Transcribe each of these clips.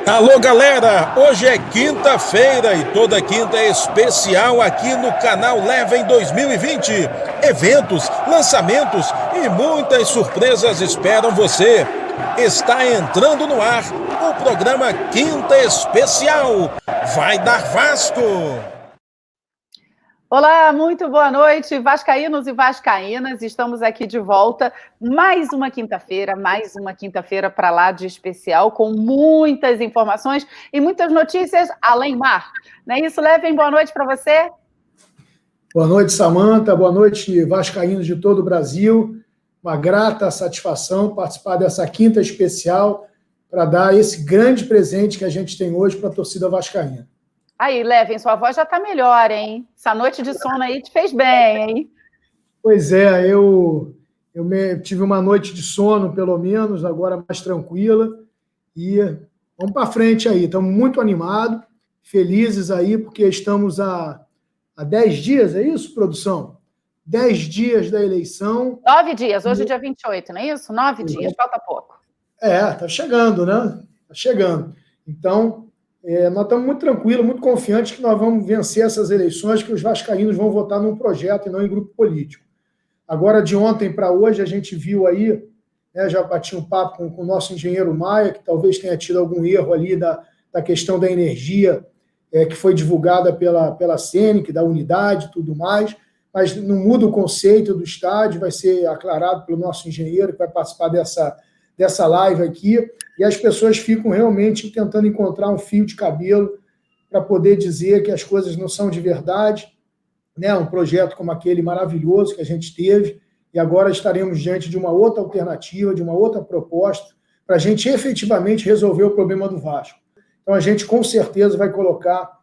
Alô, galera! Hoje é quinta-feira e toda quinta é especial aqui no canal Leven 2020. Eventos, lançamentos e muitas surpresas esperam você. Está entrando no ar o programa Quinta Especial. Vai dar Vasco! Olá, muito boa noite, vascaínos e vascaínas. Estamos aqui de volta, mais uma quinta-feira para lá de especial, com muitas informações e muitas notícias além mar. Não é isso, Leven? Boa noite para você. Boa noite, Samanta. Boa noite, vascaínos de todo o Brasil. Uma grata satisfação participar dessa quinta especial para dar esse grande presente que a gente tem hoje para a torcida vascaína. Aí, Leven, sua voz já está melhor, hein? Essa noite de sono aí te fez bem, hein? Pois é, eu tive uma noite de sono, pelo menos, agora mais tranquila. E vamos para frente aí. Estamos muito animados, felizes aí, porque estamos há 10 dias, é isso, produção? 10 dias da eleição. 9 dias, hoje é dia 28, não é isso? 9 dias, falta pouco. Tá chegando, né? Tá chegando. Então, nós estamos muito tranquilos, muito confiantes que nós vamos vencer essas eleições, que os vascaínos vão votar num projeto e não em grupo político. Agora, de ontem para hoje, a gente viu aí, já bati um papo com o nosso engenheiro Maia, que talvez tenha tido algum erro ali da questão da energia, que foi divulgada pela CENIC, da unidade e tudo mais, mas não muda o conceito do estádio, vai ser aclarado pelo nosso engenheiro, que vai participar dessa live aqui, e as pessoas ficam realmente tentando encontrar um fio de cabelo para poder dizer que as coisas não são de verdade, né? Um projeto como aquele maravilhoso que a gente teve, e agora estaremos diante de uma outra alternativa, de uma outra proposta, para a gente efetivamente resolver o problema do Vasco. Então a gente com certeza vai colocar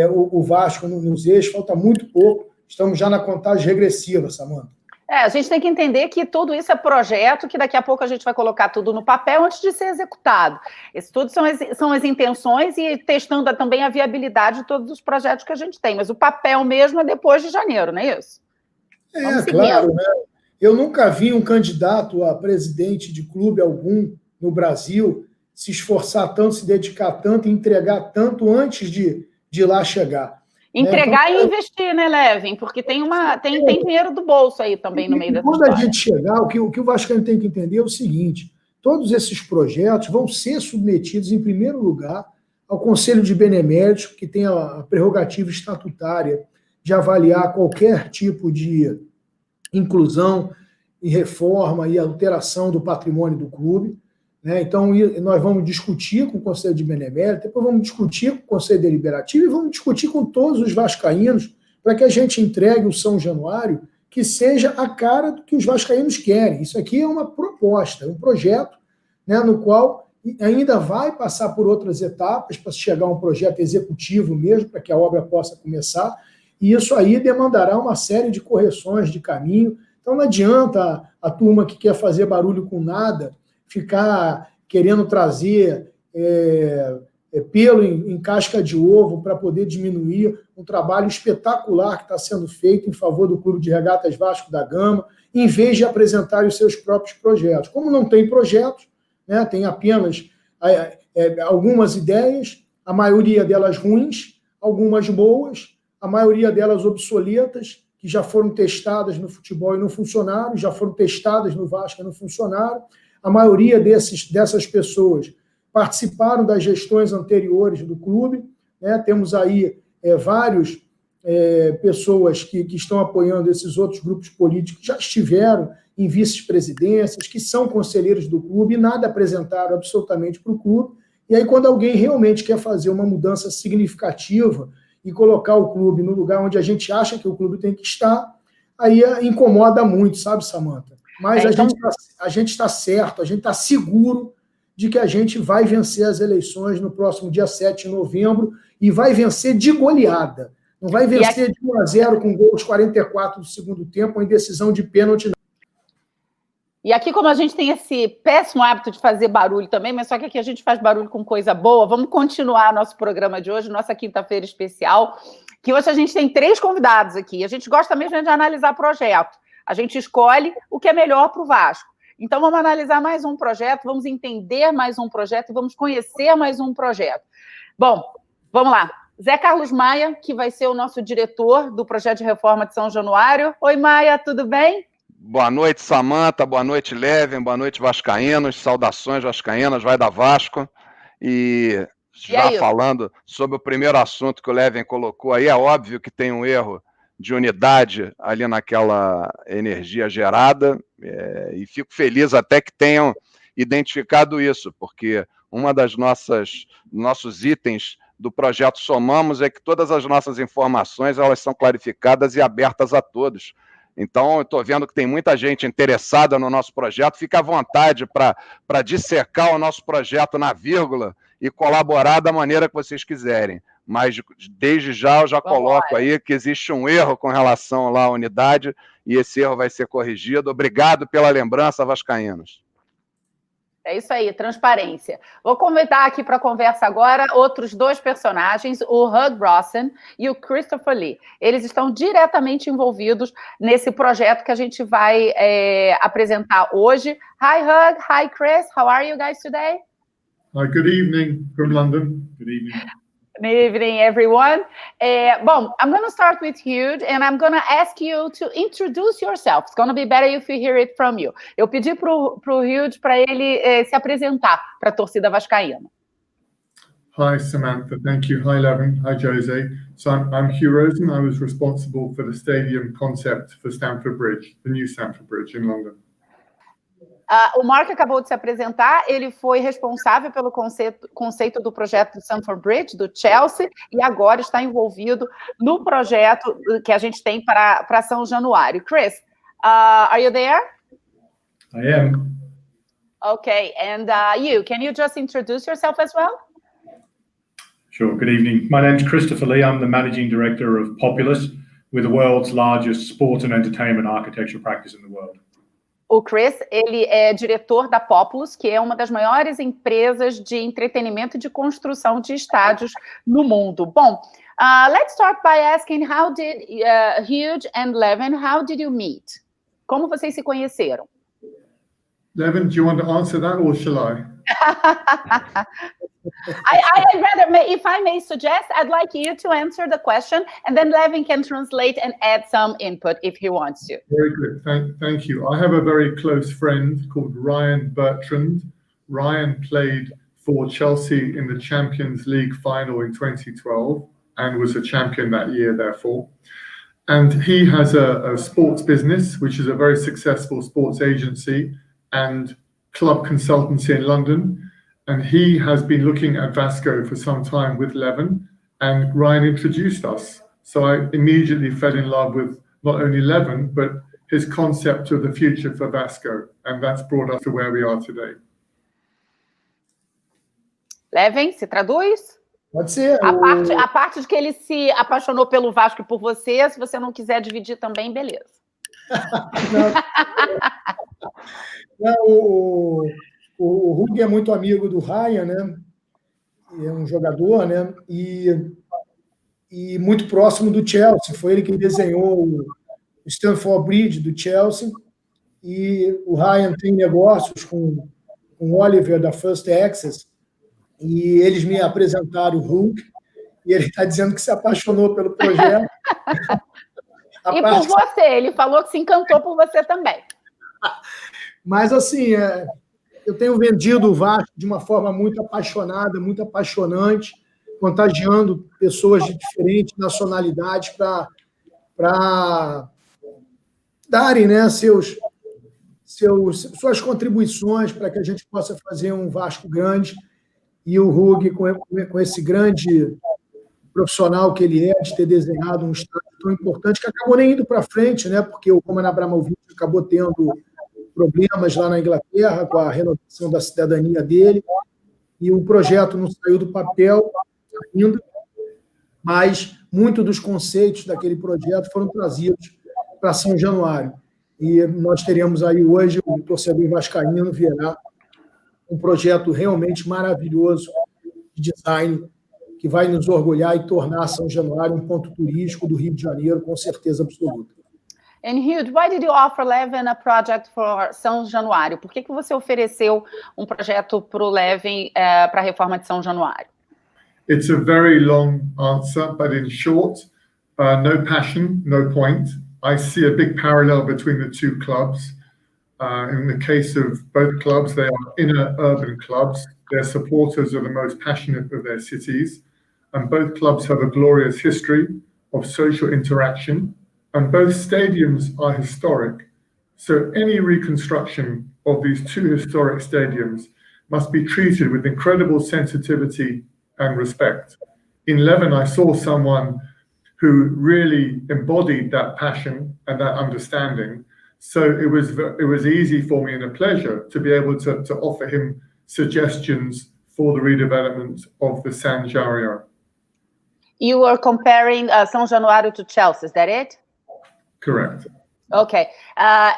o Vasco nos eixos, falta muito pouco, estamos já na contagem regressiva, Samanta. A gente tem que entender que tudo isso é projeto, que daqui a pouco a gente vai colocar tudo no papel antes de ser executado. Isso tudo são as intenções e testando também a viabilidade de todos os projetos que a gente tem. Mas o papel mesmo é depois de janeiro, não é isso? Claro, né? Eu nunca vi um candidato a presidente de clube algum no Brasil se esforçar tanto, se dedicar tanto e entregar tanto antes de lá chegar. Entregar e investir, né, Leven? Porque tem dinheiro do bolso aí também no meio dessa história. Quando a gente chegar, o que o Vascaíno tem que entender é o seguinte: todos esses projetos vão ser submetidos, em primeiro lugar, ao Conselho de Beneméritos, que tem a prerrogativa estatutária de avaliar qualquer tipo de inclusão e reforma e alteração do patrimônio do clube. Então, nós vamos discutir com o Conselho de Benemérito, depois vamos discutir com o Conselho Deliberativo e vamos discutir com todos os vascaínos para que a gente entregue o São Januário que seja a cara do que os vascaínos querem. Isso aqui é uma proposta, um projeto, no qual ainda vai passar por outras etapas para chegar a um projeto executivo mesmo, para que a obra possa começar, e isso aí demandará uma série de correções de caminho. Então, não adianta a turma que quer fazer barulho com nada ficar querendo trazer pelo em casca de ovo para poder diminuir um trabalho espetacular que está sendo feito em favor do Clube de Regatas Vasco da Gama, em vez de apresentar os seus próprios projetos. Como não tem projetos, tem apenas algumas ideias, a maioria delas ruins, algumas boas, a maioria delas obsoletas, que já foram testadas no futebol e não funcionaram, já foram testadas no Vasco e não funcionaram. A maioria dessas pessoas participaram das gestões anteriores do clube. Temos aí várias pessoas que estão apoiando esses outros grupos políticos que já estiveram em vice-presidências, que são conselheiros do clube e nada apresentaram absolutamente para o clube. E aí, quando alguém realmente quer fazer uma mudança significativa e colocar o clube no lugar onde a gente acha que o clube tem que estar, aí incomoda muito, sabe, Samanta? Mas a gente está certo, a gente está seguro de que a gente vai vencer as eleições no próximo dia 7 de novembro e vai vencer de goleada. Não vai vencer de 1-0 com gol aos 44 do segundo tempo, ou em decisão de pênalti. E aqui, como a gente tem esse péssimo hábito de fazer barulho também, mas só que aqui a gente faz barulho com coisa boa, vamos continuar nosso programa de hoje, nossa quinta-feira especial, que hoje a gente tem 3 convidados aqui. A gente gosta mesmo de analisar projeto. A gente escolhe o que é melhor para o Vasco. Então, vamos analisar mais um projeto, vamos entender mais um projeto e vamos conhecer mais um projeto. Bom, vamos lá. Zé Carlos Maia, que vai ser o nosso diretor do projeto de reforma de São Januário. Oi, Maia, tudo bem? Boa noite, Samanta, boa noite, Leven, boa noite, vascaínos, saudações vascaínas, vai da Vasco. E já falando sobre o primeiro assunto que o Leven colocou aí, é óbvio que tem um erro de unidade ali naquela energia gerada, e fico feliz até que tenham identificado isso, porque uma das nossos itens do projeto Somamos é que todas as nossas informações elas são clarificadas e abertas a todos. Então, eu estou vendo que tem muita gente interessada no nosso projeto. Fica à vontade para dissecar o nosso projeto na vírgula e colaborar da maneira que vocês quiserem. Mas, desde já, eu já coloco aí que existe um erro com relação lá à unidade e esse erro vai ser corrigido. Obrigado pela lembrança, vascaínos. É isso aí, transparência. Vou convidar aqui para a conversa agora outros dois personagens, o Hugh Brosnan e o Christopher Lee. Eles estão diretamente envolvidos nesse projeto que a gente vai apresentar hoje. Hi, Hugh. Hi, Chris. How are you guys today? Hi, good evening from London. Good evening. Good evening, everyone. Bom, I'm going to start with Hugh, and I'm going to ask you to introduce yourself. It's going to be better if we hear it from you. Eu pedi para o Hugh para ele se apresentar para a torcida vascaína. Hi, Samantha. Thank you. Hi, Levin. Hi, Jose. So I'm Hugh Rosen. I was responsible for the stadium concept for Stamford Bridge, the new Stamford Bridge in London. O Mark acabou de se apresentar, ele foi responsável pelo conceito do projeto do Stamford Bridge, do Chelsea, e agora está envolvido no projeto que a gente tem para São Januário. Chris, are you there? I am. Okay, and can you just introduce yourself as well? Sure, good evening. My name's Christopher Lee. I'm the Managing Director of Populous. We're the world's largest sport and entertainment architecture practice in the world. O Chris, ele é diretor da Populous, que é uma das maiores empresas de entretenimento e de construção de estádios no mundo. Bom, let's start by asking how did Hugh and Levin, how did you meet? Como vocês se conheceram? Levin, do you want to answer that or shall I? I'd rather, if I may suggest, I'd like you to answer the question, and then Levin can translate and add some input if he wants to. Very good. Thank you. I have a very close friend called Ryan Bertrand. Ryan played for Chelsea in the Champions League final in 2012 and was a champion that year, therefore. And he has a sports business, which is a very successful sports agency and club consultancy in London. And he has been looking at Vasco for some time with Levin, and Ryan introduced us. So I immediately fell in love with not only Levin, but his concept of the future for Vasco. And that's brought us to where we are today. Levin, se traduz? Pode ser. A parte de que ele se apaixonou pelo Vasco e por você, se você não quiser dividir também, beleza. O Hugh é muito amigo do Ryan, né? É um jogador, né? E muito próximo do Chelsea. Foi ele que desenhou o Stamford Bridge do Chelsea. E o Ryan tem negócios com o Oliver da First Access. E eles me apresentaram o Hugh. E ele está dizendo que se apaixonou pelo projeto. E por você, ele falou que se encantou por você também. Mas, assim, eu tenho vendido o Vasco de uma forma muito apaixonada, muito apaixonante, contagiando pessoas de diferentes nacionalidades para darem, né, suas contribuições para que a gente possa fazer um Vasco grande. E o Hugh, com esse grande profissional que ele é, de ter desenhado um estádio tão importante, que acabou nem indo para frente, né, porque o Roman Abramovich acabou tendo problemas lá na Inglaterra com a renovação da cidadania dele, e o projeto não saiu do papel ainda, mas muitos dos conceitos daquele projeto foram trazidos para São Januário. E nós teremos aí hoje, o torcedor vascaíno verá um projeto realmente maravilhoso de design, que vai nos orgulhar e tornar São Januário um ponto turístico do Rio de Janeiro, com certeza absoluta. And Hugh, why did you offer Levin a project for São Januário? Por que você ofereceu projeto para o Levin para a reforma de São Januário? It's a very long answer, but in short, no passion, no point. I see a big parallel between the two clubs. In the case of both clubs, they are inner urban clubs. Their supporters are the most passionate of their cities. And both clubs have a glorious history of social interaction. And both stadiums are historic. So any reconstruction of these two historic stadiums must be treated with incredible sensitivity and respect. In Levin, I saw someone who really embodied that passion and that understanding. So it was easy for me and a pleasure to be able to offer him suggestions for the redevelopment of the São Januário. You were comparing São Januário to Chelsea, is that it? Correct. Ok.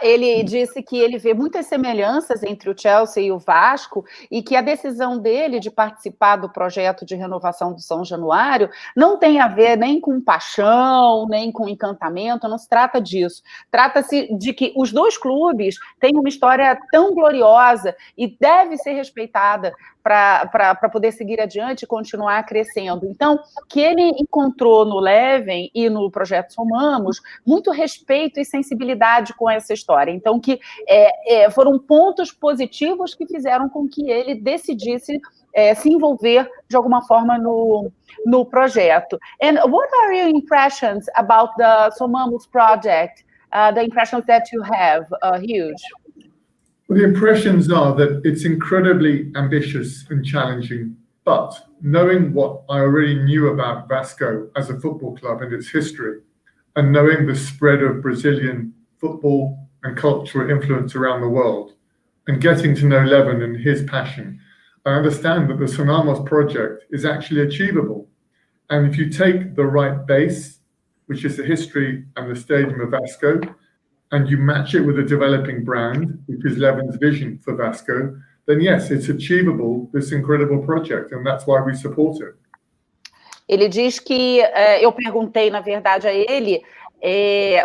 Ele disse que ele vê muitas semelhanças entre o Chelsea e o Vasco e que a decisão dele de participar do projeto de renovação do São Januário não tem a ver nem com paixão, nem com encantamento, não se trata disso. Trata-se de que os dois clubes têm uma história tão gloriosa e deve ser respeitada para poder seguir adiante e continuar crescendo. Então, que ele encontrou no Levin e no Projeto Somamos muito respeito e sensibilidade com essa história. Então, que foram pontos positivos que fizeram com que ele decidisse se envolver de alguma forma no projeto. And what are your impressions about the Somamos project? The impressions that you have, Hugh? Well, the impressions are that it's incredibly ambitious and challenging, but knowing what I already knew about Vasco as a football club and its history, and knowing the spread of Brazilian football and cultural influence around the world, and getting to know Levin and his passion, I understand that the Somamos project is actually achievable. And if you take the right base, which is the history and the stadium of Vasco, and you match it with a developing brand, which is Levin's vision for Vasco, then yes, it's achievable, this incredible project, and that's why we support it. Ele diz que, eu perguntei, na verdade, a ele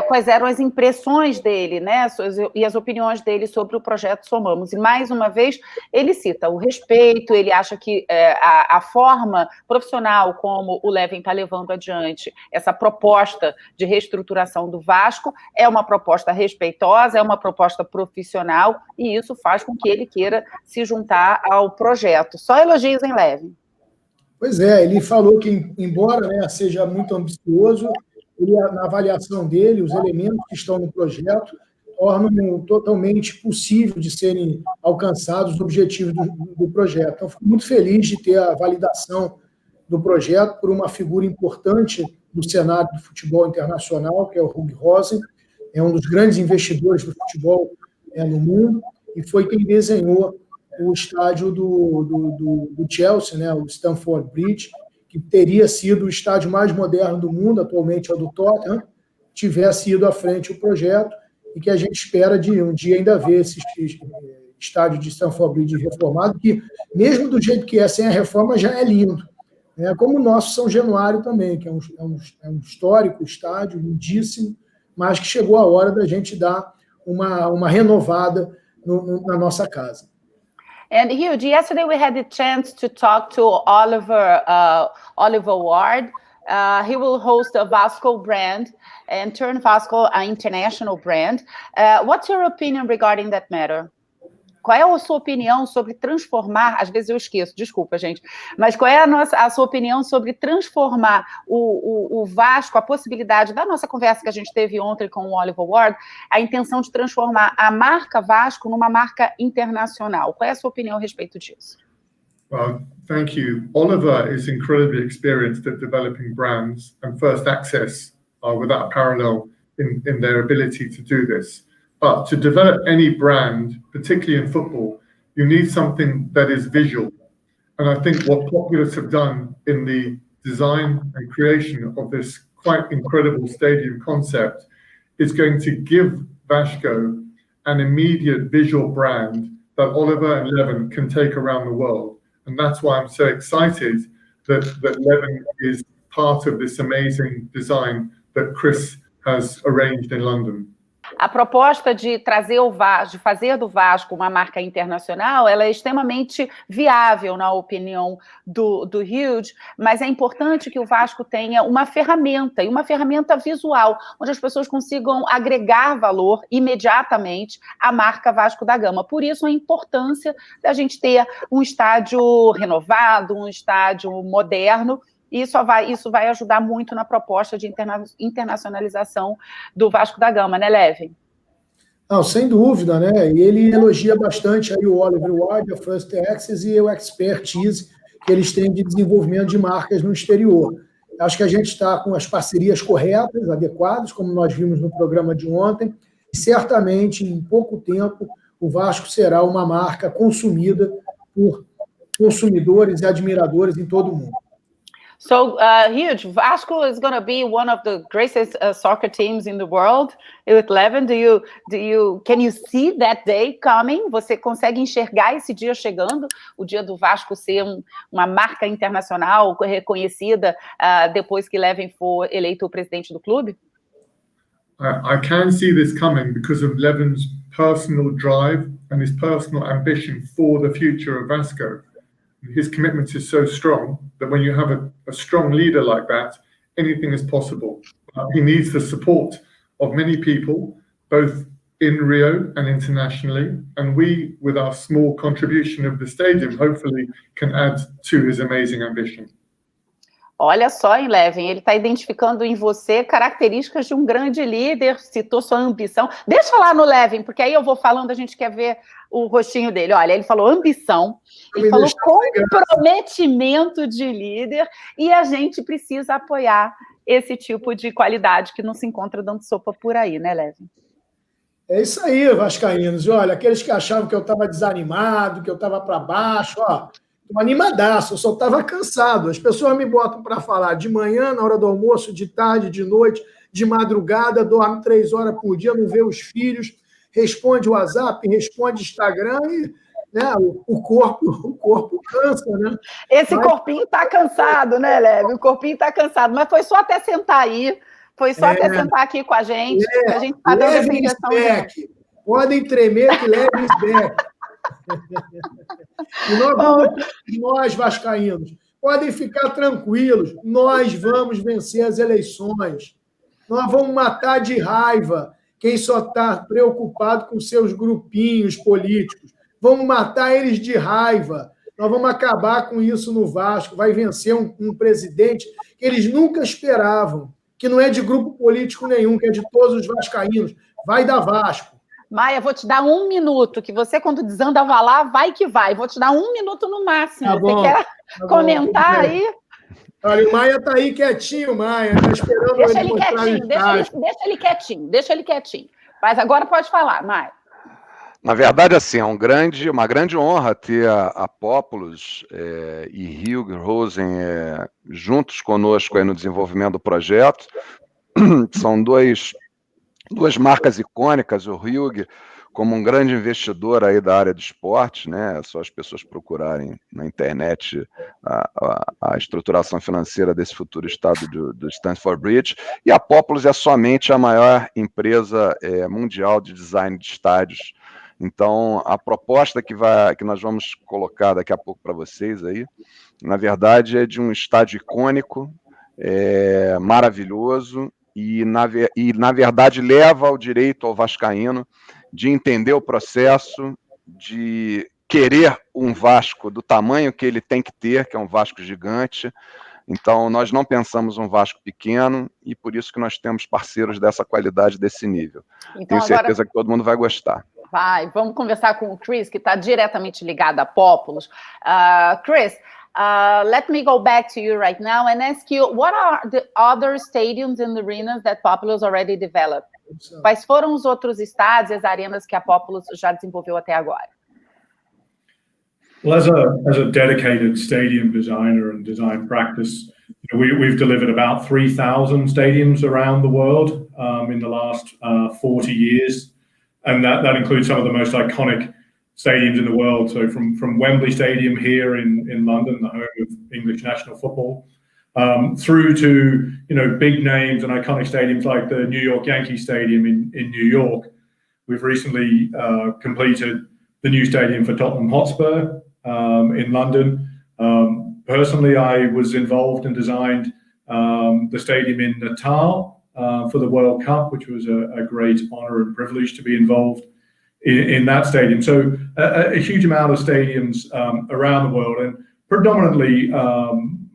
quais eram as impressões dele, né, e as opiniões dele sobre o projeto Somamos. E, mais uma vez, ele cita o respeito, ele acha que a forma profissional como o Levin está levando adiante essa proposta de reestruturação do Vasco é uma proposta respeitosa, é uma proposta profissional, e isso faz com que ele queira se juntar ao projeto. Só elogios em Levin. Pois é, ele falou que, embora, né, seja muito ambicioso, na avaliação dele, os elementos que estão no projeto tornam totalmente possível de serem alcançados os objetivos do projeto. Então, fico muito feliz de ter a validação do projeto por uma figura importante do cenário do futebol internacional, que é o Hugh Rosen, é um dos grandes investidores do futebol no mundo, e foi quem desenhou o estádio do Chelsea, né, o Stamford Bridge, que teria sido o estádio mais moderno do mundo, atualmente é o do Tottenham, tivesse ido à frente o projeto, e que a gente espera de um dia ainda ver esse estádio de Stamford Bridge reformado, que mesmo do jeito que é, sem a reforma, já é lindo. Como o nosso São Januário também, que é um histórico estádio, lindíssimo, mas que chegou a hora da gente dar uma renovada na nossa casa. And Hugh, yesterday we had the chance to talk to Oliver Ward. He will host a Vasco brand and turn Vasco an international brand. What's your opinion regarding that matter? Qual é a sua opinião sobre transformar, às vezes eu esqueço, desculpa, gente, mas qual é a sua opinião sobre transformar o Vasco, a possibilidade da nossa conversa que a gente teve ontem com o Oliver Ward, a intenção de transformar a marca Vasco numa marca internacional? Qual é a sua opinião a respeito disso? Well, thank you. Oliver is incredibly experienced at developing brands, and First Access are without parallel in their ability to do this. But to develop any brand, particularly in football, you need something that is visual. And I think what Populous have done in the design and creation of this quite incredible stadium concept is going to give Vasco an immediate visual brand that Oliver and Levin can take around the world. And that's why I'm so excited that Levin is part of this amazing design that Chris has arranged in London. A proposta de trazer o Vasco, de fazer do Vasco uma marca internacional, ela é extremamente viável, na opinião do Hughes, mas é importante que o Vasco tenha uma ferramenta, e uma ferramenta visual, onde as pessoas consigam agregar valor imediatamente à marca Vasco da Gama. Por isso, a importância da gente ter um estádio renovado, um estádio moderno. Isso vai ajudar muito na proposta de internacionalização do Vasco da Gama, né, Levin? Não, sem dúvida, né? E ele elogia bastante aí o Oliver Ward, a First Access e o expertise que eles têm de desenvolvimento de marcas no exterior. Acho que a gente está com as parcerias corretas, adequadas, como nós vimos no programa de ontem, e certamente, em pouco tempo, o Vasco será uma marca consumida por consumidores e admiradores em todo o mundo. So, Hughes, Vasco is going to be one of the greatest soccer teams in the world. With Levin, can you see that day coming? Você consegue enxergar esse dia chegando? O dia do Vasco ser uma marca internacional reconhecida depois que Levin for eleito o presidente do clube? I can see this coming because of Levin's personal drive and his personal ambition for the future of Vasco. His commitment is so strong that when you have a strong leader like that, anything is possible. He needs the support of many people, both in Rio and internationally, and we, with our small contribution of the stadium, hopefully can add to his amazing ambition. Olha só, hein, Levin, ele está identificando em você características de um grande líder, citou sua ambição. Deixa eu falar no Levin, porque aí eu vou falando, a gente quer ver o rostinho dele. Olha, ele falou ambição, ele falou comprometimento de líder, e a gente precisa apoiar esse tipo de qualidade que não se encontra dando sopa por aí, né, Levin? É isso aí, vascaínos. E olha, aqueles que achavam que eu estava desanimado, que eu estava para baixo, ó, tô animadaço, eu só estava cansado. As pessoas me botam para falar de manhã, na hora do almoço, de tarde, de noite, de madrugada, dorme 3 horas por dia, não vê os filhos, responde WhatsApp, responde Instagram e, né, o corpo cansa, né? Esse corpinho está cansado, né, Leve? O corpinho está cansado, mas foi só até sentar aí, foi só até sentar aqui com a gente está dando essa injeção. Podem tremer que levem back. E nós, vascaínos, podem ficar tranquilos, nós vamos vencer as eleições. Nós vamos matar de raiva quem só está preocupado com seus grupinhos políticos. Vamos matar eles de raiva. Nós vamos acabar com isso no Vasco. Vai vencer um presidente que eles nunca esperavam, que não é de grupo político nenhum, que é de todos os vascaínos. Vai dar Vasco. Maia, vou te dar 1 minuto, que você, quando desandava lá, vai que vai. Vou te dar 1 minuto no máximo. Tá bom, você quer comentar aí? Olha, o Maia está aí quietinho, Maia. Está esperando deixa ele quietinho, deixa ele quietinho. Mas agora pode falar, Maia. Na verdade, assim, é uma grande honra ter a Populus e Hugh Rosen juntos conosco aí no desenvolvimento do projeto. São duas marcas icônicas, o Hugh como um grande investidor aí da área do esporte, né? É só as pessoas procurarem na internet a estruturação financeira desse futuro estado do Stamford Bridge, e a Populus é somente a maior empresa mundial de design de estádios. Então, a proposta que nós vamos colocar daqui a pouco para vocês aí, na verdade, é de um estádio icônico, maravilhoso, e na verdade leva o direito ao vascaíno de entender o processo, de querer um Vasco do tamanho que ele tem que ter, que é um Vasco gigante. Então, nós não pensamos um Vasco pequeno, e por isso que nós temos parceiros dessa qualidade, desse nível. Então, tenho certeza que todo mundo vai gostar. Vamos conversar com o Chris, que está diretamente ligado a Populus. Chris, let me go back to you right now and ask you, what are the other stadiums and arenas that Populus already developed? Quais foram os outros estádios e as arenas que a Populus já desenvolveu até agora? Well, as a dedicated stadium designer and design practice, we've delivered about 3,000 stadiums around the world in the last 40 years. And that includes some of the most iconic stadiums in the world. So from Wembley Stadium here in London, the home of English national football, through to big names and iconic stadiums like the New York Yankee Stadium in New York. We've recently completed the new stadium for Tottenham Hotspur in London. Personally, I was involved and designed the stadium in Natal for the World Cup, which was a great honor and privilege to be involved in that stadium. So a huge amount of stadiums around the world, and predominantly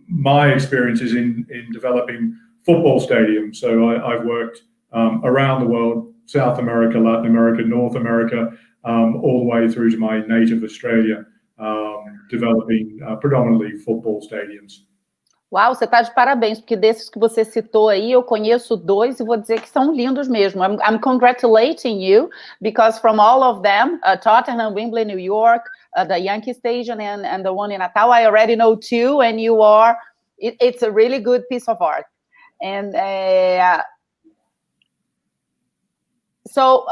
my experience is in developing football stadiums. So I've worked around the world, South America, Latin America, North America, all the way through to my native Australia, developing predominantly football stadiums. Uau, você está de parabéns, porque desses que você citou aí, eu conheço 2 e vou dizer que são lindos mesmo. I'm congratulating you, because from all of them, Tottenham, Wembley, New York, the Yankee Stadium and the one in Natal, I already know 2, and you are, it's a really good piece of art. And so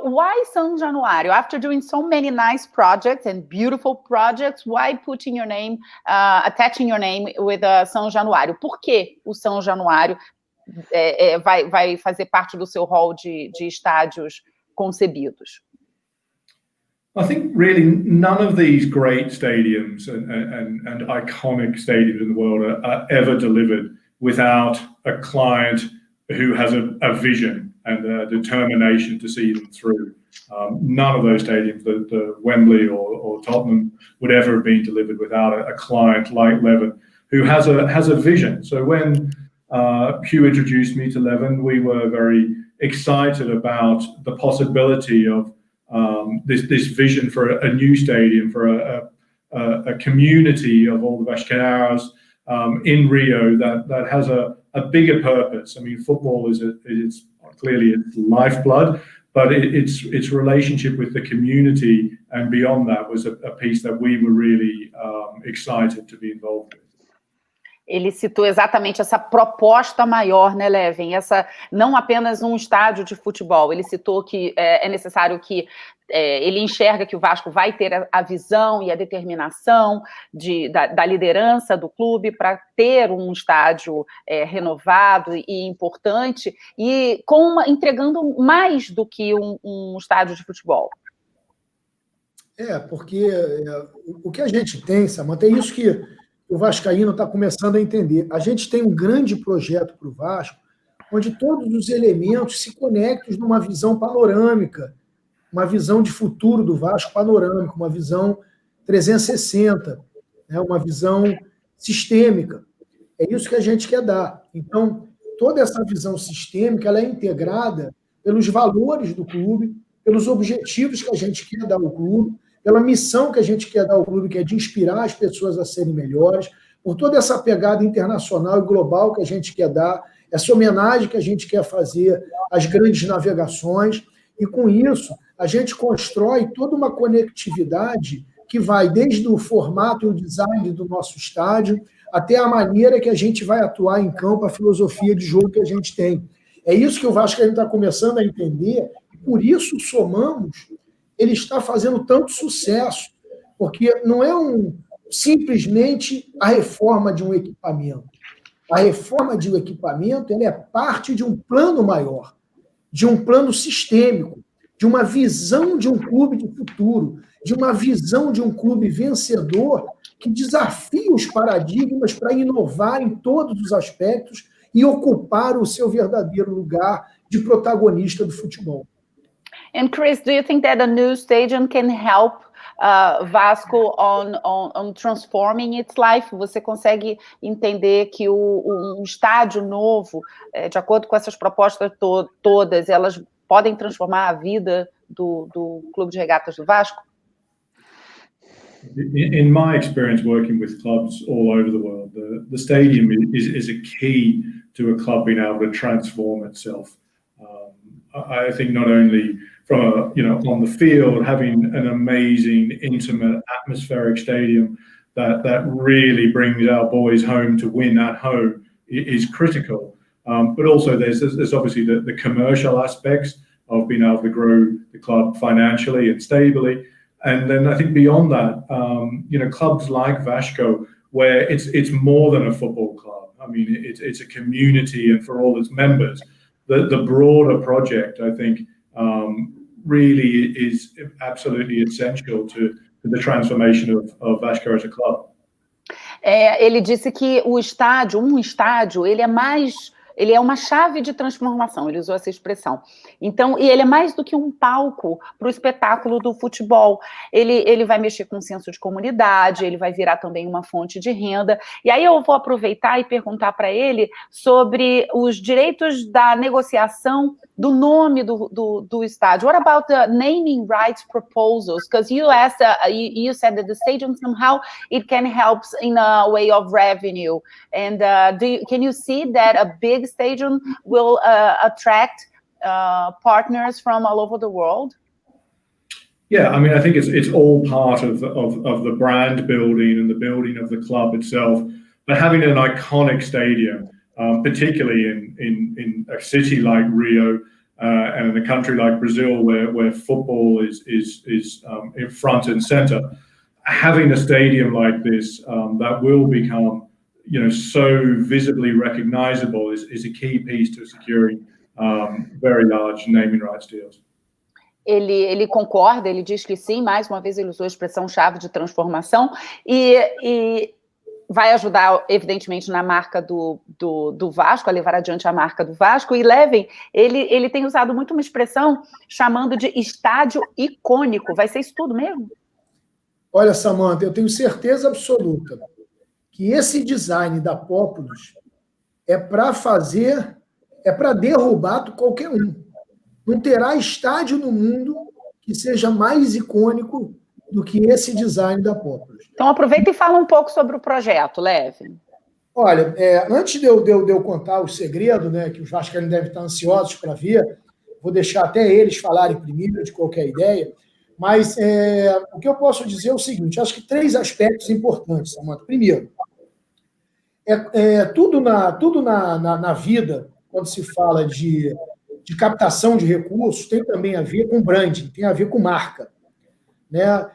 why São Januário? After doing so many nice projects and beautiful projects, why putting your name, attaching your name with São Januário? Por que o São Januário vai fazer parte do seu hall de estádios concebidos? I think really none of these great stadiums and iconic stadiums in the world are ever delivered without a client who has a vision and a determination to see them through. None of those stadiums, the Wembley or Tottenham, would ever have been delivered without a client like Leven, who has a vision. So when Hugh introduced me to Leven, we were very excited about the possibility of this vision for a new stadium, for a community of all the Vascaínos in Rio that has a bigger purpose. I mean, football is clearly its lifeblood, but its relationship with the community and beyond that was a piece that we were really excited to be involved with. Ele citou exatamente essa proposta maior, né, Leven? Essa, não apenas um estádio de futebol. Ele citou que é necessário que ele enxerga que o Vasco vai ter a visão e a determinação da liderança do clube para ter um estádio renovado e importante e entregando mais do que um estádio de futebol. Porque o que a gente tem, Samanta, é isso que o vascaíno está começando a entender. A gente tem um grande projeto para o Vasco, onde todos os elementos se conectam numa visão panorâmica, uma visão de futuro do Vasco panorâmica, uma visão 360, né? Uma visão sistêmica. É isso que a gente quer dar. Então, toda essa visão sistêmica ela é integrada pelos valores do clube, pelos objetivos que a gente quer dar ao clube, pela missão que a gente quer dar ao clube, que é de inspirar as pessoas a serem melhores, por toda essa pegada internacional e global que a gente quer dar, essa homenagem que a gente quer fazer às grandes navegações, e com isso a gente constrói toda uma conectividade que vai desde o formato e o design do nosso estádio até a maneira que a gente vai atuar em campo, a filosofia de jogo que a gente tem. É isso que o Vasco está começando a entender, e por isso somamos. Ele está fazendo tanto sucesso, porque não é simplesmente a reforma de um equipamento. A reforma de um equipamento ela é parte de um plano maior, de um plano sistêmico, de uma visão de um clube de futuro, de uma visão de um clube vencedor que desafia os paradigmas para inovar em todos os aspectos e ocupar o seu verdadeiro lugar de protagonista do futebol. And Chris, do you think that a new stadium can help Vasco on transforming its life? Você consegue entender que um estádio novo, de acordo com essas propostas todas, elas podem transformar a vida do Clube de Regatas do Vasco? In my experience working with clubs all over the world, the stadium is a key to a club being able to transform itself. I think not only from on the field, having an amazing, intimate, atmospheric stadium that really brings our boys home to win at home is critical. But also there's obviously the commercial aspects of being able to grow the club financially and stably. And then I think beyond that, clubs like Vasco where it's more than a football club. I mean, it's a community, and for all its members, the broader project, I think, really is absolutely essential to the transformation of Vasco as a club. Ele disse que um estádio, ele é uma chave de transformação, ele usou essa expressão. Então, e ele é mais do que um palco para o espetáculo do futebol. Ele vai mexer com o senso de comunidade, ele vai virar também uma fonte de renda. E aí eu vou aproveitar e perguntar para ele sobre os direitos da negociação do nome do estádio. What about the naming rights proposals? Because you said that the stadium somehow it can help in a way of revenue. And can you see that a big stadium will attract partners from all over the world? Yeah, I mean, I think it's all part of the brand building and the building of the club itself. But having an iconic stadium, particularly in a city like Rio and in a country like Brazil, where football is in front and center, having a stadium like this that will become, so visibly recognizable is a key piece to securing very large naming rights deals. Ele concorda, ele diz que sim, mais uma vez ele usou a expressão chave de transformação e vai ajudar, evidentemente, na marca do Vasco, a levar adiante a marca do Vasco. E Leven, ele tem usado muito uma expressão chamando de estádio icônico. Vai ser isso tudo mesmo? Olha, Samantha, eu tenho certeza absoluta que esse design da Populus é para derrubar qualquer um. Não terá estádio no mundo que seja mais icônico do que esse design da Populus. Então aproveita e fala um pouco sobre o projeto, Leven. Olha, antes de eu contar o segredo, né, que os vascaínos devem estar ansiosos para ver, vou deixar até eles falarem primeiro de qualquer ideia, mas o que eu posso dizer é o seguinte, acho que 3 aspectos importantes, Samantha. Primeiro, tudo na vida, quando se fala de captação de recursos, tem também a ver com branding, tem a ver com marca. Né?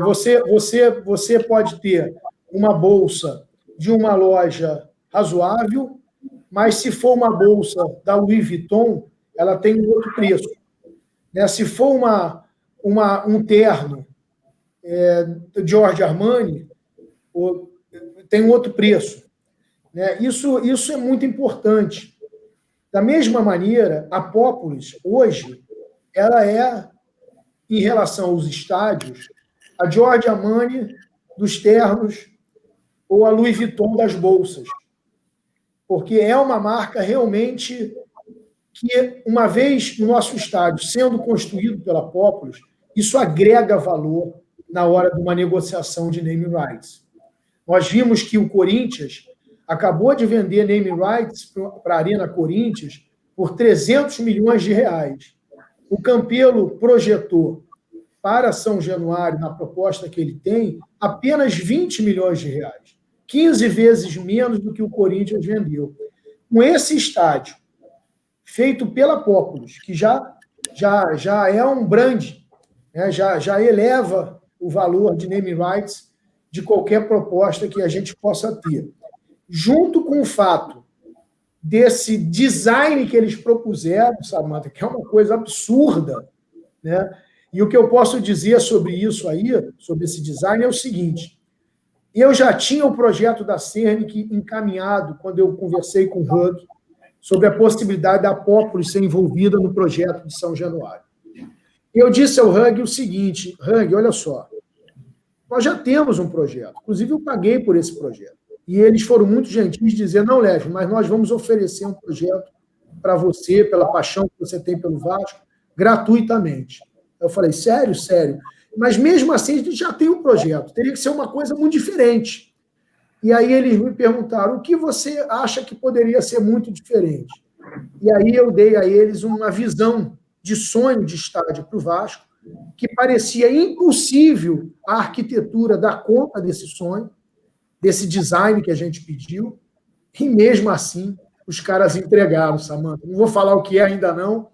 Você pode ter uma bolsa de uma loja razoável, mas se for uma bolsa da Louis Vuitton, ela tem um outro preço. Né? Se for um terno de Giorgio Armani, tem um outro preço. Né? Isso é muito importante. Da mesma maneira, a Populus, hoje, ela é, em relação aos estádios, a Giorgio Armani dos ternos ou a Louis Vuitton das bolsas. Porque é uma marca realmente que, uma vez o nosso estádio sendo construído pela Populus, isso agrega valor na hora de uma negociação de naming rights. Nós vimos que o Corinthians acabou de vender naming rights para a Arena Corinthians por 300 milhões de reais. O Campelo projetou para São Januário, na proposta que ele tem, apenas 20 milhões de reais. 15 vezes menos do que o Corinthians vendeu. Com esse estádio, feito pela Populus, que já é um brand, né, já eleva o valor de naming rights de qualquer proposta que a gente possa ter. Junto com o fato desse design que eles propuseram, Samantha, que é uma coisa absurda, né? E o que eu posso dizer sobre isso aí, sobre esse design, é o seguinte: eu já tinha o projeto da Cernic encaminhado quando eu conversei com o Hug sobre a possibilidade da Populus ser envolvida no projeto de São Januário. Eu disse ao Hug o seguinte: Hug, olha só, nós já temos um projeto, inclusive eu paguei por esse projeto. E eles foram muito gentis de dizer, não, Leve, mas nós vamos oferecer um projeto para você, pela paixão que você tem pelo Vasco, gratuitamente. Eu falei, sério? Sério. Mas mesmo assim, a gente já tem um projeto, teria que ser uma coisa muito diferente. E aí eles me perguntaram, o que você acha que poderia ser muito diferente? E aí eu dei a eles uma visão de sonho de estádio para o Vasco, que parecia impossível a arquitetura dar conta desse sonho, desse design que a gente pediu, e mesmo assim os caras entregaram, Samantha. Não vou falar o que é ainda não,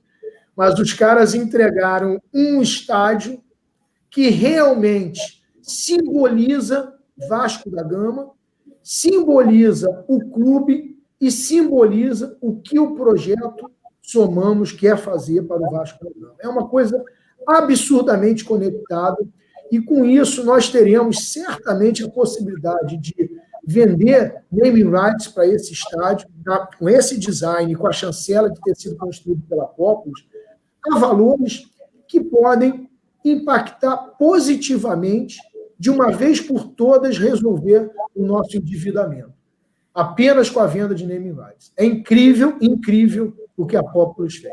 mas os caras entregaram um estádio que realmente simboliza Vasco da Gama simboliza o clube e simboliza o que o projeto Somamos quer fazer para o Vasco da Gama. É uma coisa absurdamente conectada e, com isso, nós teremos certamente a possibilidade de vender naming rights para esse estádio, com esse design, com a chancela de ter sido construído pela Populus, a valores que podem impactar positivamente, de uma vez por todas, resolver o nosso endividamento. Apenas com a venda de naming rights. É incrível, incrível o que a Populus fez.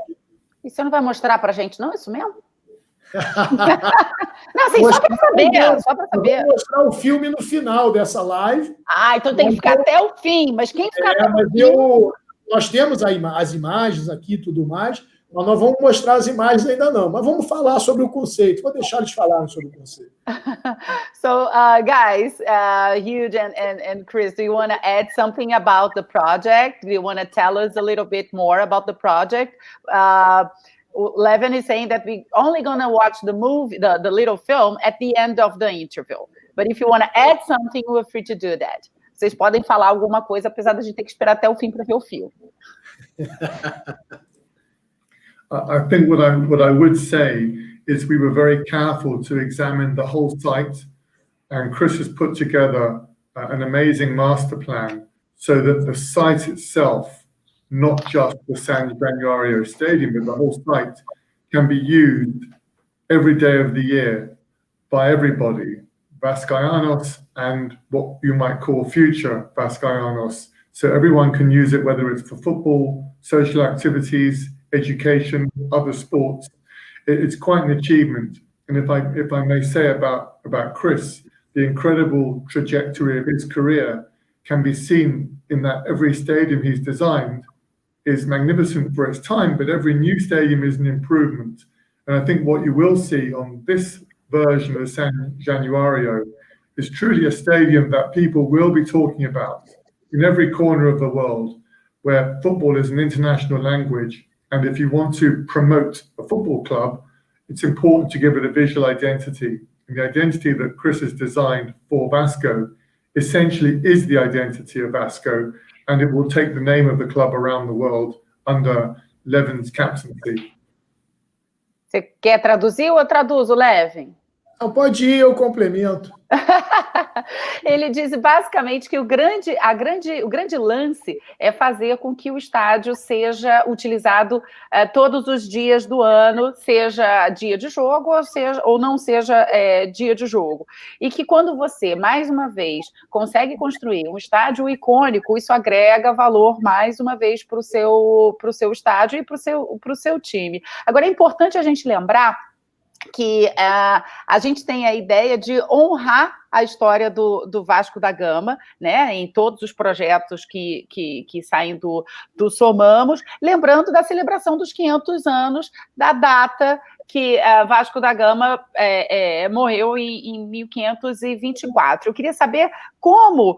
E você não vai mostrar para a gente, não, isso mesmo? Não, assim, só para saber, só para saber. Eu vou mostrar o filme no final dessa live. Ah, então tem que ficar até o fim. Mas quem ficar até o fim... Nós temos as imagens aqui e tudo mais, mas nós vamos mostrar as imagens ainda não. Mas vamos falar sobre o conceito. Vou deixar eles falarem sobre o conceito. So, guys, Hugh and Chris, do you want to add something about the project? Do you want to tell us a little bit more about the project? Levin is saying that we're only going to watch the movie, the little film, at the end of the interview. But if you want to add something, we're free to do that. Vocês podem falar alguma coisa, apesar de a gente ter que esperar até o fim para ver o filme. I think what I would say is we were very careful to examine the whole site, and Chris has put together an amazing master plan so that the site itself, not just the San Januario Stadium, but the whole site, can be used every day of the year by everybody, Vascayanos and what you might call future Vascayanos. So everyone can use it, whether it's for football, social activities, education, other sports. It's quite an achievement. And if I may say about Chris, the incredible trajectory of his career can be seen in that every stadium he's designed is magnificent for its time, but every new stadium is an improvement. And I think what you will see on this version of San Januario is truly a stadium that people will be talking about in every corner of the world, where football is an international language. And if you want to promote a football club, it's important to give it a visual identity. And the identity that Chris has designed for Vasco essentially is the identity of Vasco, and it will take the name of the club around the world under Levin's captaincy. Você quer traduzir ou eu traduzo, Levin? Não, pode ir, eu complemento. Ele diz basicamente que o grande lance é fazer com que o estádio seja utilizado todos os dias do ano, seja dia de jogo ou não seja dia de jogo. E que quando você, mais uma vez, consegue construir um estádio icônico, isso agrega valor, mais uma vez, para o seu estádio e para o seu time. Agora, é importante a gente lembrar que a gente tem a ideia de honrar a história do Vasco da Gama, né, em todos os projetos que saem do Somamos, lembrando da celebração dos 500 anos da data que Vasco da Gama morreu em 1524. Eu queria saber como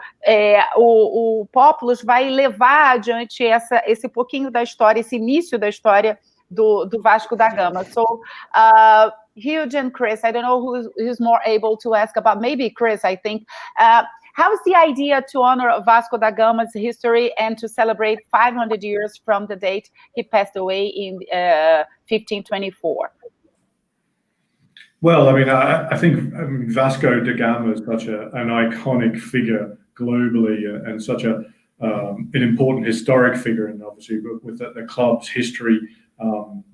o Populus vai levar adiante esse pouquinho da história, esse início da história do Vasco da Gama. So, Hugh and Chris, I don't know who's more able to ask about, maybe Chris, I think. How's the idea to honor Vasco da Gama's history and to celebrate 500 years from the date he passed away in 1524? Well, I mean, I think Vasco da Gama is such an iconic figure globally and such an important historic figure, and obviously with the club's history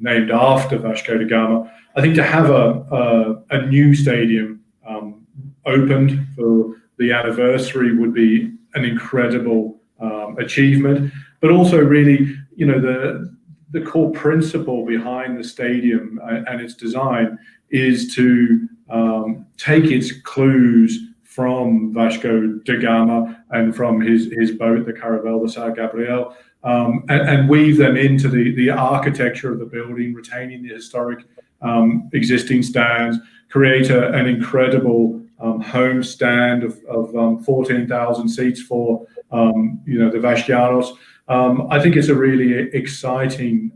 named after Vasco da Gama. I think to have a new stadium opened for the anniversary would be an incredible achievement, but also really, you know, the core principle behind the stadium and its design is to take its clues from Vasco da Gama and from his boat, the Caravel de São Gabriel, and weave them into the architecture of the building, retaining the historic existing stands, create an incredible home stand of 14,000 seats for the Vascayanos. I think it's a really exciting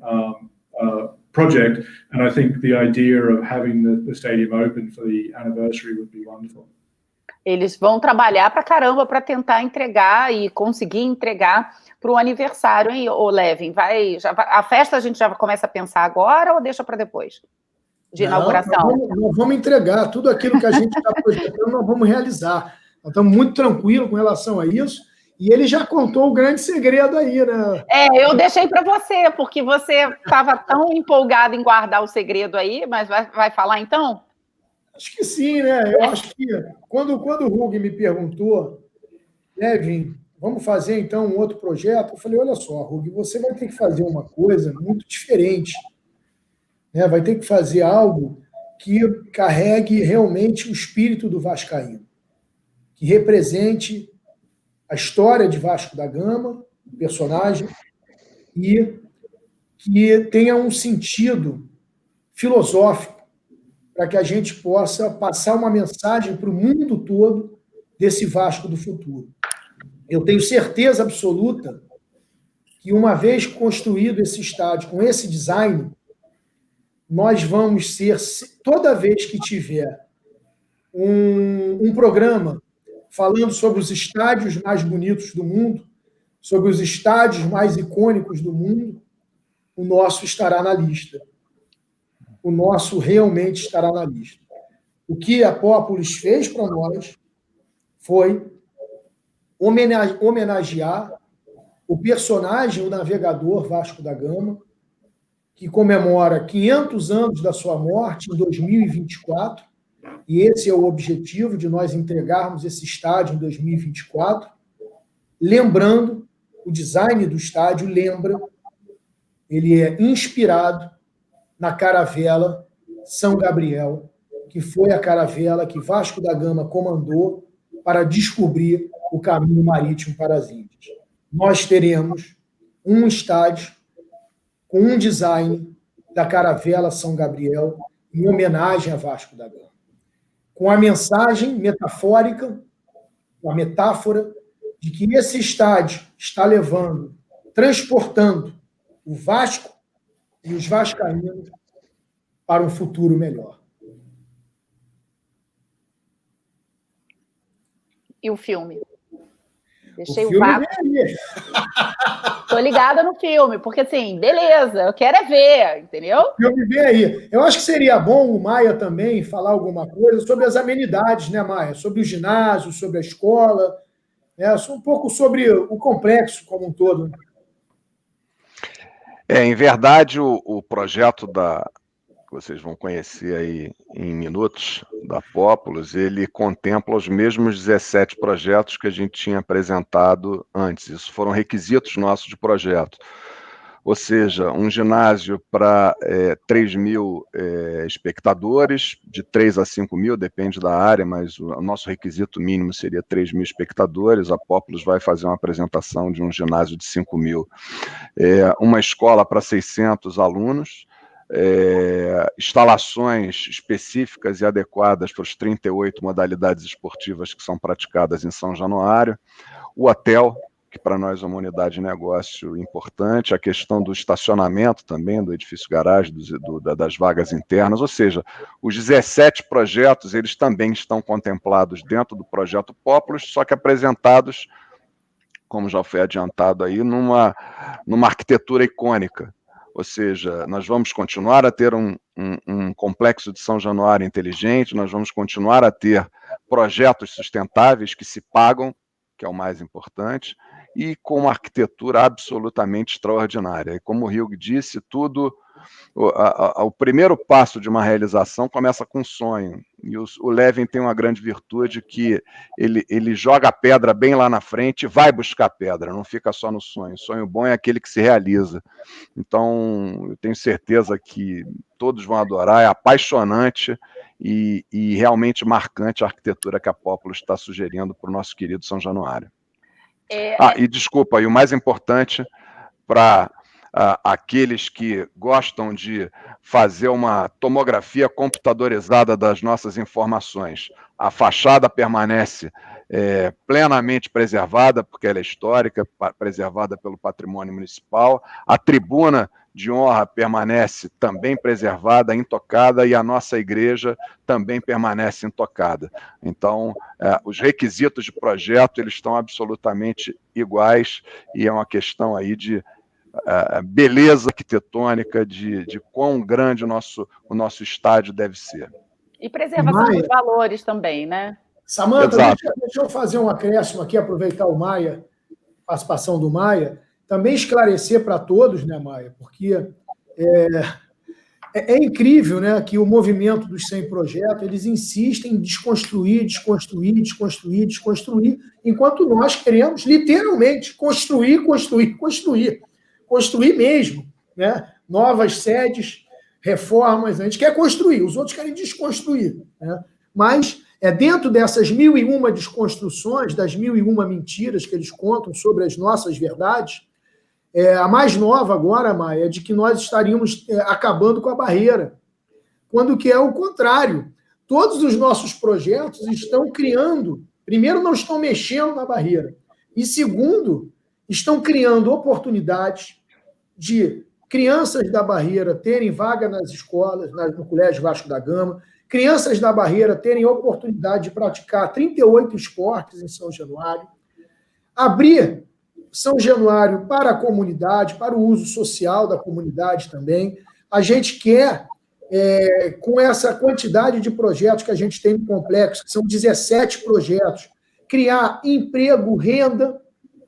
project, and I think the idea of having the stadium open for the anniversary would be wonderful. Eles vão trabalhar para caramba para tentar entregar e conseguir entregar para o aniversário, hein, ô Levin? A festa a gente já começa a pensar agora ou deixa para depois? De inauguração? Nós vamos entregar tudo aquilo que a gente está projetando, nós vamos realizar. Nós estamos muito tranquilos com relação a isso. E ele já contou o grande segredo aí, né? Eu deixei para você, porque você estava tão empolgado em guardar o segredo aí, mas vai falar então? Acho que sim, né? Eu acho que quando o Hug me perguntou, Levin, vamos fazer então um outro projeto, eu falei, olha só, Hug, você vai ter que fazer uma coisa muito diferente, né? Vai ter que fazer algo que carregue realmente o espírito do vascaíno, que represente a história de Vasco da Gama, o personagem, e que tenha um sentido filosófico para que a gente possa passar uma mensagem para o mundo todo desse Vasco do futuro. Eu tenho certeza absoluta que, uma vez construído esse estádio com esse design, nós vamos ser, toda vez que tiver um programa falando sobre os estádios mais bonitos do mundo, sobre os estádios mais icônicos do mundo, o nosso estará na lista. O nosso realmente estará na lista. O que a Pópolis fez para nós foi homenagear o personagem, o navegador Vasco da Gama, que comemora 500 anos da sua morte em 2024, e esse é o objetivo de nós entregarmos esse estádio em 2024, lembrando, o design do estádio lembra, ele é inspirado na caravela São Gabriel, que foi a caravela que Vasco da Gama comandou para descobrir o caminho marítimo para as Índias. Nós teremos um estádio com um design da caravela São Gabriel em homenagem a Vasco da Gama, com a mensagem metafórica, a metáfora de que esse estádio está levando, transportando o Vasco e os vascaínos para um futuro melhor. E o filme? Deixei o vácuo. Tô ligada no filme, porque assim, beleza, eu quero é ver, entendeu? O filme vem aí. Eu acho que seria bom o Maia também falar alguma coisa sobre as amenidades, né, Maia? Sobre o ginásio, sobre a escola, né? Um pouco sobre o complexo como um todo. Em verdade, o projeto que vocês vão conhecer aí em minutos, da Pópolis, ele contempla os mesmos 17 projetos que a gente tinha apresentado antes. Isso foram requisitos nossos de projeto. Ou seja, um ginásio para 3 mil espectadores, de 3 a 5 mil, depende da área, mas o nosso requisito mínimo seria 3 mil espectadores. A Pópolis vai fazer uma apresentação de um ginásio de 5 mil. Uma escola para 600 alunos, instalações específicas e adequadas para os 38 modalidades esportivas que são praticadas em São Januário, o hotel, que para nós é uma unidade de negócio importante, a questão do estacionamento também, do edifício garagem, das vagas internas, ou seja, os 17 projetos, eles também estão contemplados dentro do projeto Pópolis, só que apresentados, como já foi adiantado aí, numa arquitetura icônica. Ou seja, nós vamos continuar a ter um complexo de São Januário inteligente, nós vamos continuar a ter projetos sustentáveis que se pagam, que é o mais importante, e com uma arquitetura absolutamente extraordinária. E como o Hugh disse, o primeiro passo de uma realização começa com um sonho. E o Levin tem uma grande virtude que ele joga a pedra bem lá na frente e vai buscar a pedra, não fica só no sonho. O sonho bom é aquele que se realiza. Então, eu tenho certeza que todos vão adorar, é apaixonante e realmente marcante a arquitetura que a Pópolis está sugerindo para o nosso querido São Januário. E desculpa, e o mais importante para aqueles que gostam de fazer uma tomografia computadorizada das nossas informações, a fachada permanece plenamente preservada, porque ela é histórica, preservada pelo patrimônio municipal, a tribuna de honra permanece também preservada, intocada, e a nossa igreja também permanece intocada. Então, os requisitos de projeto, eles estão absolutamente iguais, e é uma questão aí de beleza arquitetônica, de quão grande o nosso estádio deve ser. E preservação dos valores também, né? Samanta, deixa eu fazer um acréscimo aqui, aproveitar o Maia, a participação do Maia, também esclarecer para todos, né, Maia, porque é incrível, né, que o movimento dos 100 projetos, eles insistem em desconstruir, enquanto nós queremos, literalmente, construir mesmo, né? Novas sedes, reformas, a gente quer construir, os outros querem desconstruir, né? Mas dentro dessas 1001 desconstruções, das 1001 mentiras que eles contam sobre as nossas verdades, a mais nova agora, Maia, é de que nós estaríamos acabando com a barreira, quando que é o contrário. Todos os nossos projetos estão criando, primeiro, não estão mexendo na barreira, e segundo, estão criando oportunidades de crianças da barreira terem vaga nas escolas, no Colégio Vasco da Gama, crianças da barreira terem oportunidade de praticar 38 esportes em São Januário, abrir São Januário para a comunidade, para o uso social da comunidade também. A gente quer, com essa quantidade de projetos que a gente tem no complexo, que são 17 projetos, criar emprego, renda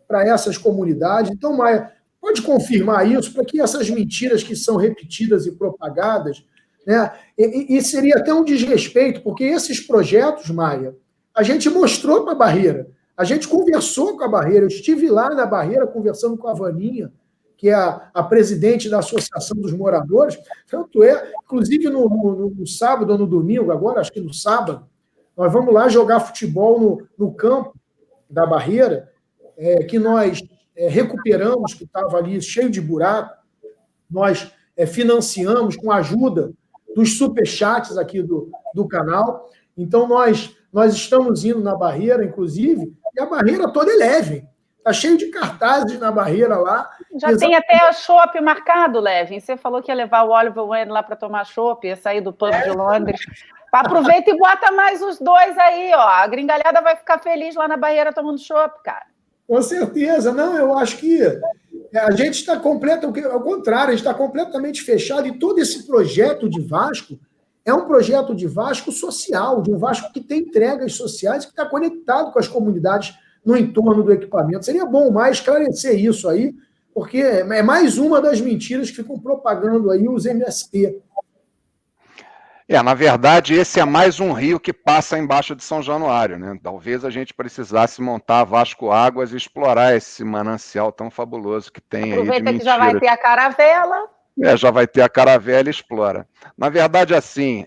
para essas comunidades. Então, Maia, pode confirmar isso para que essas mentiras que são repetidas e propagadas, né, e seria até um desrespeito, porque esses projetos, Maia, a gente mostrou para a Barreira, a gente conversou com a Barreira, eu estive lá na Barreira conversando com a Vaninha, que é a presidente da Associação dos Moradores, tanto inclusive no sábado ou no domingo, agora, acho que no sábado, nós vamos lá jogar futebol no campo da Barreira, que nós recuperamos, que estava ali cheio de buraco, nós financiamos com a ajuda dos superchats aqui do canal. Então, nós estamos indo na Barreira, inclusive, e a Barreira toda é leve. Está cheio de cartazes na Barreira lá. Já tem até o chopp marcado, Levin. Você falou que ia levar o Oliver Wayne lá para tomar chopp, ia sair do pub de Londres. Aproveita e bota mais os dois aí, ó. A gringalhada vai ficar feliz lá na Barreira tomando chopp, cara. Com certeza. Não, eu acho que a gente está ao contrário, a gente está completamente fechado, e todo esse projeto de Vasco é um projeto de Vasco social, de um Vasco que tem entregas sociais, que está conectado com as comunidades no entorno do equipamento. Seria bom mais esclarecer isso aí, porque é mais uma das mentiras que ficam propagando aí os MSP. Na verdade, esse é mais um rio que passa embaixo de São Januário, né? Talvez a gente precisasse montar Vasco Águas e explorar esse manancial tão fabuloso que tem. Aproveita aí de que já vai ter a caravela. Já vai ter a caravela e explora. Na verdade, assim,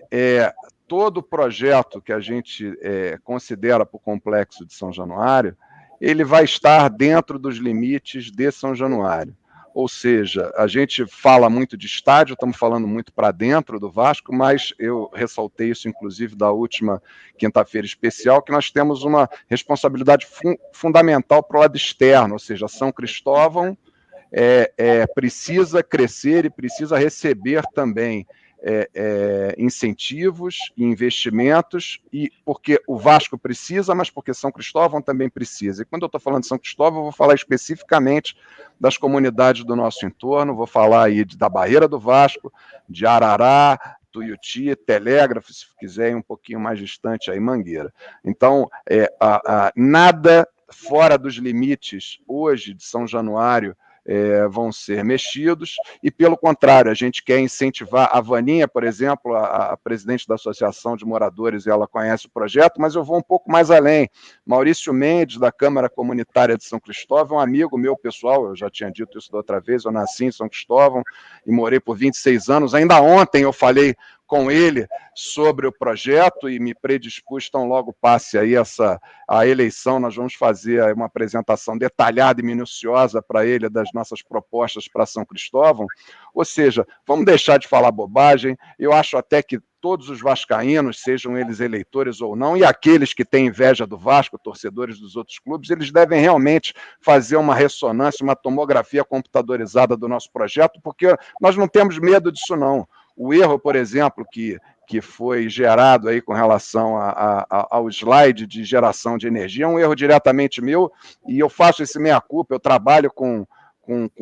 todo projeto que a gente considera para o complexo de São Januário, ele vai estar dentro dos limites de São Januário. Ou seja, a gente fala muito de estádio, estamos falando muito para dentro do Vasco, mas eu ressaltei isso, inclusive, da última quinta-feira especial, que nós temos uma responsabilidade fundamental para o lado externo, ou seja, São Cristóvão precisa crescer e precisa receber também incentivos e investimentos, e porque o Vasco precisa, mas porque São Cristóvão também precisa. E quando eu estou falando de São Cristóvão, eu vou falar especificamente das comunidades do nosso entorno, vou falar aí da Barreira do Vasco, de Arará, Tuiuti, Telégrafo, se quiser, um pouquinho mais distante, aí Mangueira. Então, nada fora dos limites hoje de São Januário vão ser mexidos, e pelo contrário, a gente quer incentivar a Vaninha, por exemplo, a presidente da Associação de Moradores, ela conhece o projeto, mas eu vou um pouco mais além. Maurício Mendes, da Câmara Comunitária de São Cristóvão, um amigo meu pessoal, eu já tinha dito isso da outra vez, eu nasci em São Cristóvão e morei por 26 anos, ainda ontem eu falei com ele sobre o projeto e me predispus, tão logo passe aí a eleição, nós vamos fazer uma apresentação detalhada e minuciosa para ele das nossas propostas para São Cristóvão. Ou seja, vamos deixar de falar bobagem. Eu acho até que todos os vascaínos, sejam eles eleitores ou não, e aqueles que têm inveja do Vasco, torcedores dos outros clubes, eles devem realmente fazer uma ressonância, uma tomografia computadorizada do nosso projeto, porque nós não temos medo disso, não. O erro, por exemplo, que foi gerado aí com relação ao slide de geração de energia, é um erro diretamente meu, e eu faço esse meia-culpa, eu trabalho com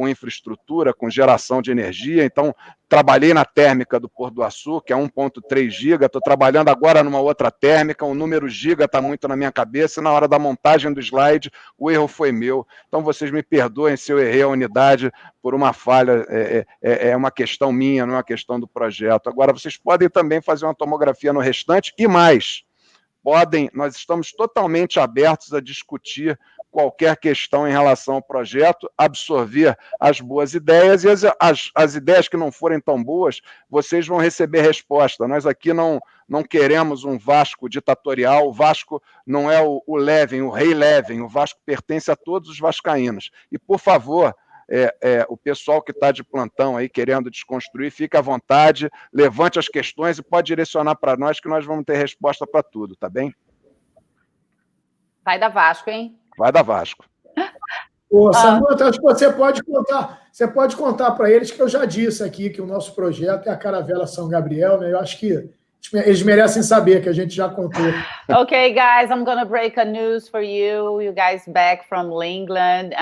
infraestrutura, com geração de energia, então trabalhei na térmica do Porto do Açu, que é 1.3 giga, estou trabalhando agora numa outra térmica, o número giga está muito na minha cabeça, e na hora da montagem do slide, o erro foi meu. Então vocês me perdoem se eu errei a unidade por uma falha, é uma questão minha, não é uma questão do projeto. Agora, vocês podem também fazer uma tomografia no restante, e mais, nós estamos totalmente abertos a discutir qualquer questão em relação ao projeto, absorver as boas ideias, e as ideias que não forem tão boas, vocês vão receber resposta. Nós aqui não queremos um Vasco ditatorial, o Vasco não é o Leven, o rei Leven, o Vasco pertence a todos os vascaínos. E, por favor, o pessoal que está de plantão aí querendo desconstruir, fica à vontade, levante as questões e pode direcionar para nós, que nós vamos ter resposta para tudo, tá bem? Vai dar Vasco, hein? Vai dar Vasco. Ô, Samanta, acho que você pode contar para eles que eu já disse aqui que o nosso projeto é a Caravela São Gabriel, né? Eu acho que eles merecem saber que a gente já contou. Okay, guys, I'm going to break a news for you. You guys back from England.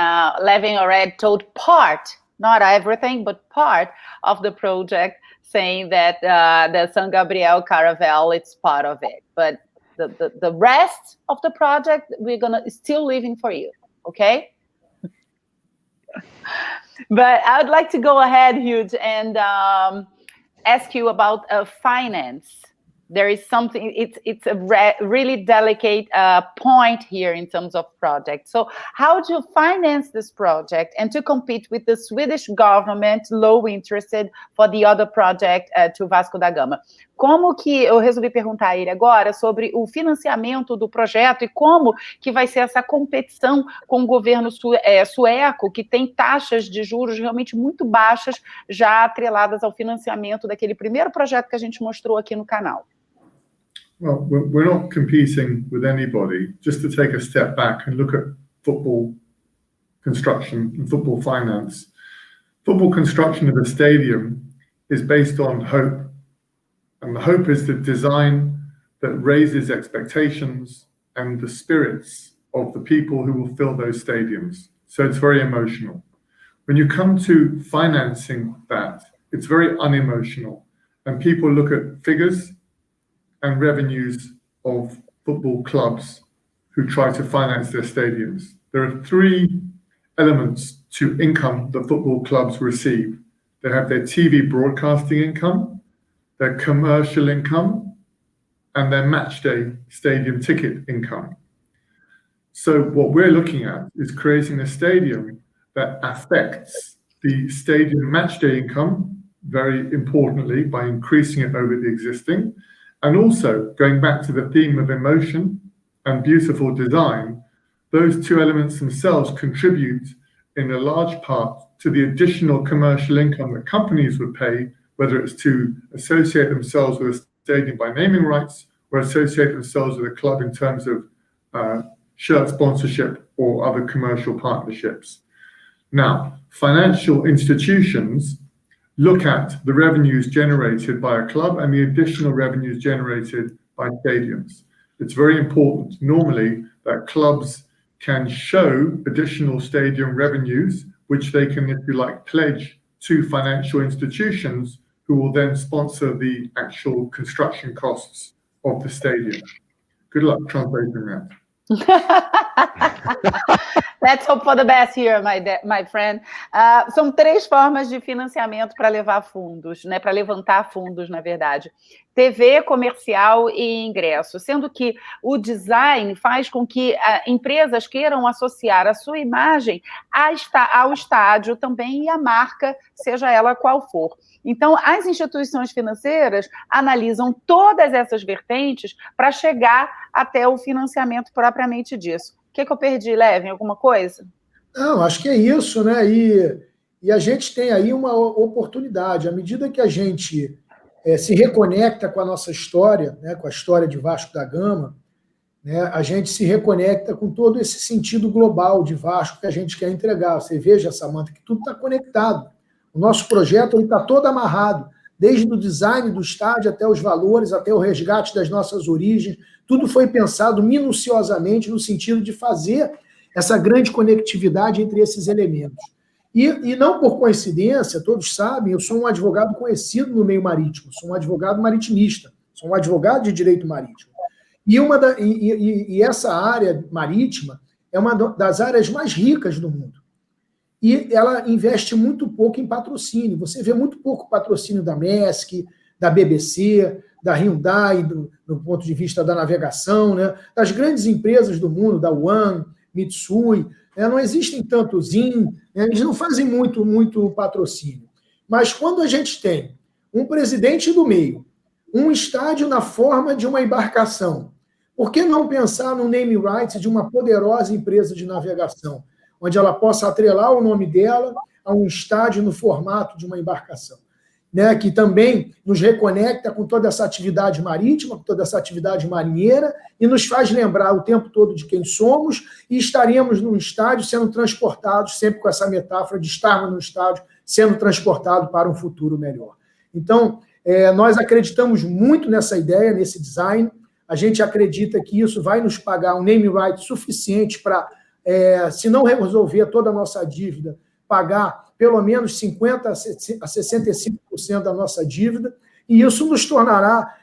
Leven already told part, not everything, but part of the project, saying that the San Gabriel Caravel, it's part of it. But the rest of the project, we're going to still leaving for you, okay? But I would like to go ahead, Hugh, and ask you about finance. There is something, it's a really delicate point here in terms of project. So how do you finance this project and to compete with the Swedish government low interested for the other project to Vasco da Gama? Como que, eu resolvi perguntar a ele agora sobre o financiamento do projeto e como que vai ser essa competição com o governo sueco, que tem taxas de juros realmente muito baixas, já atreladas ao financiamento daquele primeiro projeto que a gente mostrou aqui no canal. Well, we're not competing with anybody. Just to take a step back and look at football construction and football finance. Football construction of a stadium is based on hope. And the hope is the design that raises expectations and the spirits of the people who will fill those stadiums. So it's very emotional. When you come to financing that, it's very unemotional. And people look at figures and revenues of football clubs who try to finance their stadiums. There are three elements to income that football clubs receive. They have their TV broadcasting income, their commercial income, and their match day stadium ticket income. So what we're looking at is creating a stadium that affects the stadium match day income very importantly by increasing it over the existing. And also, going back to the theme of emotion and beautiful design, those two elements themselves contribute in a large part to the additional commercial income that companies would pay, whether it's to associate themselves with a stadium by naming rights or associate themselves with a club in terms of shirt sponsorship or other commercial partnerships. Now, financial institutions look at the revenues generated by a club and the additional revenues generated by stadiums. It's very important normally that clubs can show additional stadium revenues, which they can, if you like, pledge to financial institutions who will then sponsor the actual construction costs of the stadium. Good luck translating that. Let's hope for the best here, my friend. São 3 formas de financiamento para levar fundos, né? Para levantar fundos, na verdade. TV, comercial e ingresso. Sendo que o design faz com que empresas queiram associar a sua imagem ao estádio também e à marca, seja ela qual for. Então, as instituições financeiras analisam todas essas vertentes para chegar até o financiamento propriamente disso. O que eu perdi, Levin? Alguma coisa? Não, acho que é isso, né? E a gente tem aí uma oportunidade. À medida que a gente se reconecta com a nossa história, né, com a história de Vasco da Gama, né, a gente se reconecta com todo esse sentido global de Vasco que a gente quer entregar. Você veja, Samantha, que tudo está conectado. O nosso projeto está todo amarrado, desde o design do estádio até os valores, até o resgate das nossas origens. Tudo foi pensado minuciosamente no sentido de fazer essa grande conectividade entre esses elementos. E não por coincidência, todos sabem, eu sou um advogado conhecido no meio marítimo, sou um advogado maritimista, sou um advogado de direito marítimo. E essa área marítima é uma das áreas mais ricas do mundo. E ela investe muito pouco em patrocínio. Você vê muito pouco patrocínio da Maersk, da BBC, da Hyundai, do ponto de vista da navegação, né? Das grandes empresas do mundo, da One, Mitsui, né? Não existem tantos eles não fazem muito patrocínio. Mas quando a gente tem um presidente do meio, um estádio na forma de uma embarcação, por que não pensar no name rights de uma poderosa empresa de navegação, onde ela possa atrelar o nome dela a um estádio no formato de uma embarcação, né, que também nos reconecta com toda essa atividade marítima, com toda essa atividade marinheira, e nos faz lembrar o tempo todo de quem somos, e estaremos no estádio sendo transportados, sempre com essa metáfora de estarmos no estádio, sendo transportados para um futuro melhor. Então, nós acreditamos muito nessa ideia, nesse design, a gente acredita que isso vai nos pagar um name right suficiente para, se não resolver toda a nossa dívida, pagar pelo menos 50% a 65% da nossa dívida, e isso nos tornará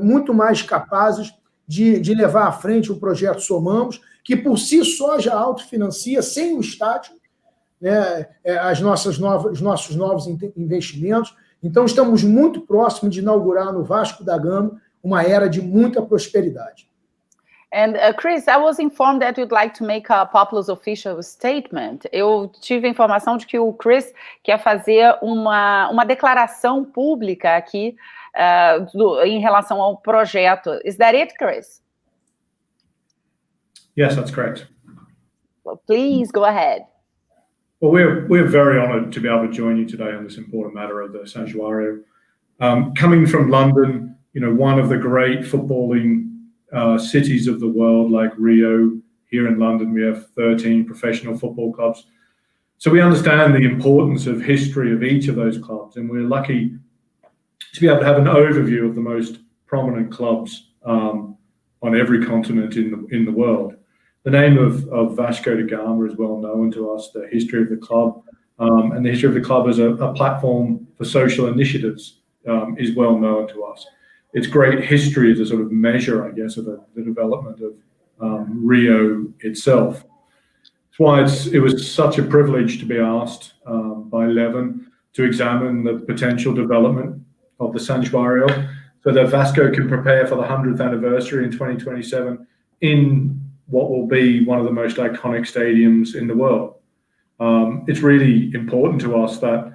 muito mais capazes de levar à frente o projeto Somamos, que por si só já autofinancia, sem o estádio, né, os nossos novos investimentos. Então, estamos muito próximos de inaugurar no Vasco da Gama uma era de muita prosperidade. And Chris, I was informed that you'd like to make a Populous official statement. Eu tive a informação de que o Chris quer fazer uma declaração pública aqui em relação ao projeto. Is that it, Chris? Yes, that's correct. Well, please go ahead. Well, we're very honoured to be able to join you today on this important matter of the Santuario. Coming from London, one of the great footballing cities of the world, like Rio. Here in London, we have 13 professional football clubs. So we understand the importance of history of each of those clubs, and we're lucky to be able to have an overview of the most prominent clubs on every continent in the world. The name of Vasco da Gama is well known to us, the history of the club, and the history of the club as a platform for social initiatives is well known to us. Its great history is a sort of measure, I guess, of the development of Rio itself. That's why it was such a privilege to be asked by Levin to examine the potential development of the Santuario so that Vasco can prepare for the 100th anniversary in 2027 in what will be one of the most iconic stadiums in the world. It's really important to us that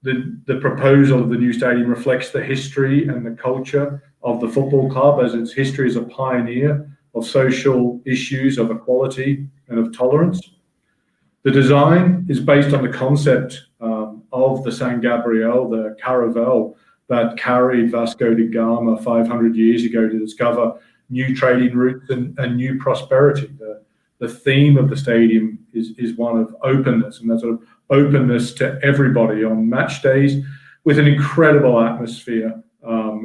the proposal of the new stadium reflects the history and the culture of the football club, as its history as a pioneer of social issues of equality and of tolerance. The design is based on the concept of the San Gabriel, the caravel that carried Vasco da Gama 500 years ago to discover new trading routes and new prosperity. The theme of the stadium is one of openness, and that sort of openness to everybody on match days, with an incredible atmosphere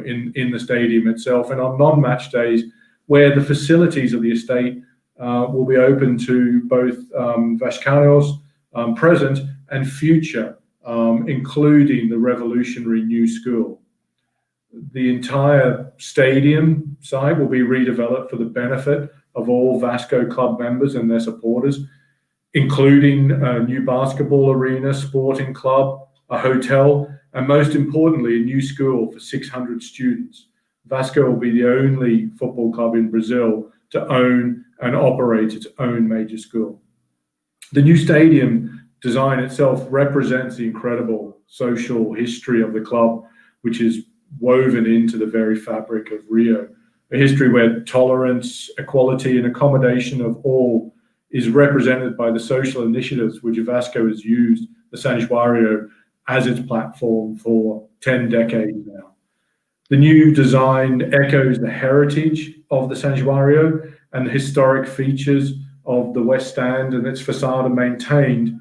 in the stadium itself, and on non-match days where the facilities of the estate will be open to both Vascanos present and future, including the revolutionary new school. The entire stadium site will be redeveloped for the benefit of all Vasco club members and their supporters. including a new basketball arena, sporting club, a hotel, and most importantly, a new school for 600 students. Vasco will be the only football club in Brazil to own and operate its own major school. The new stadium design itself represents the incredible social history of the club, which is woven into the very fabric of Rio. A history where tolerance, equality, and accommodation of all is represented by the social initiatives which Vasco has used the San Januario as its platform for 10 decades now. The new design echoes the heritage of the San Januario and the historic features of the West Stand and its facade are maintained,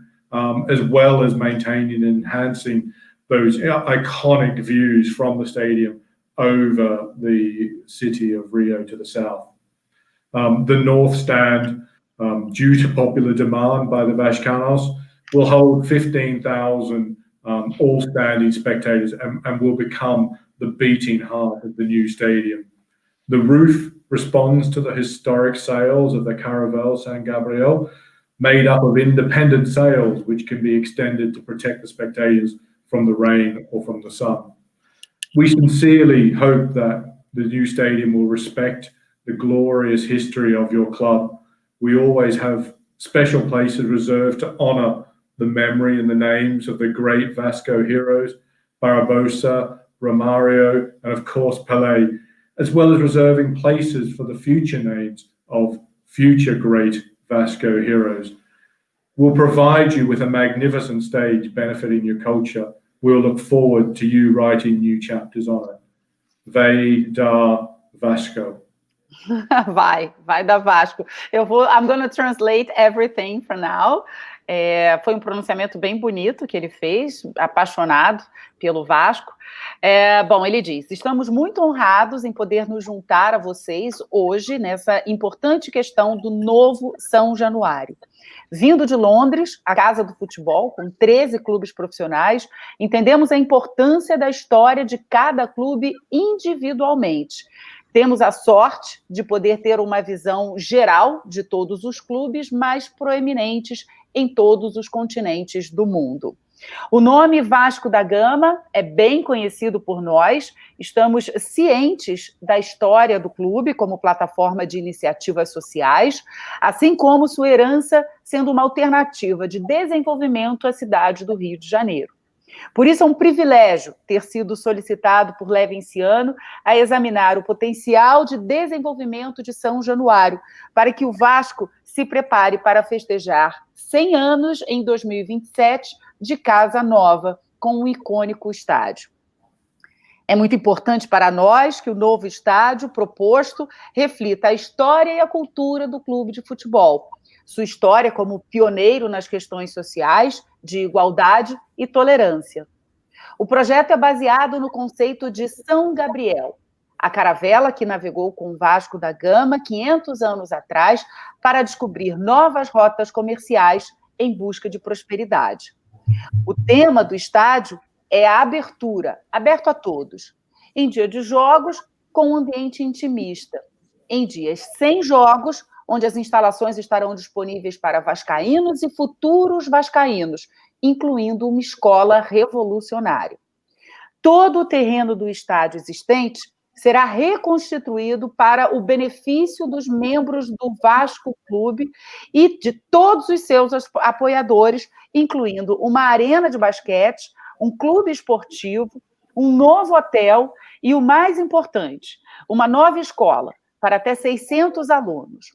as well as maintaining and enhancing those iconic views from the stadium over the city of Rio to the south. The North Stand, due to popular demand by the Vascanos, will hold 15,000 all-standing spectators and will become the beating heart of the new stadium. The roof responds to the historic sails of the Caravel San Gabriel, made up of independent sails which can be extended to protect the spectators from the rain or from the sun. We sincerely hope that the new stadium will respect the glorious history of your club. We always have special places reserved to honor the memory and the names of the great Vasco heroes, Barbosa, Romario, and of course Pelé, as well as reserving places for the future names of future great Vasco heroes. We'll provide you with a magnificent stage benefiting your culture. We'll look forward to you writing new chapters on it. Vai da Vasco. Vai da Vasco. I'm going to translate everything for now. Foi um pronunciamento bem bonito que ele fez, apaixonado pelo Vasco. Bom, ele diz: estamos muito honrados em poder nos juntar a vocês hoje nessa importante questão do novo São Januário. Vindo de Londres, a casa do futebol, com 13 clubes profissionais, entendemos a importância da história de cada clube individualmente. Temos a sorte de poder ter uma visão geral de todos os clubes mais proeminentes em todos os continentes do mundo. O nome Vasco da Gama é bem conhecido por nós, estamos cientes da história do clube como plataforma de iniciativas sociais, assim como sua herança sendo uma alternativa de desenvolvimento à cidade do Rio de Janeiro. Por isso é um privilégio ter sido solicitado por Levenciano a examinar o potencial de desenvolvimento de São Januário, para que o Vasco se prepare para festejar 100 anos em 2027 de casa nova, com um icônico estádio. É muito importante para nós que o novo estádio proposto reflita a história e a cultura do clube de futebol, sua história como pioneiro nas questões sociais, de igualdade e tolerância. O projeto é baseado no conceito de São Gabriel, a caravela que navegou com o Vasco da Gama 500 anos atrás para descobrir novas rotas comerciais em busca de prosperidade. O tema do estádio é a abertura, aberto a todos, em dia de jogos, com um ambiente intimista, em dias sem jogos, onde as instalações estarão disponíveis para vascaínos e futuros vascaínos, incluindo uma escola revolucionária. Todo o terreno do estádio existente será reconstituído para o benefício dos membros do Vasco Clube e de todos os seus apoiadores, incluindo uma arena de basquete, um clube esportivo, um novo hotel e, o mais importante, uma nova escola para até 600 alunos.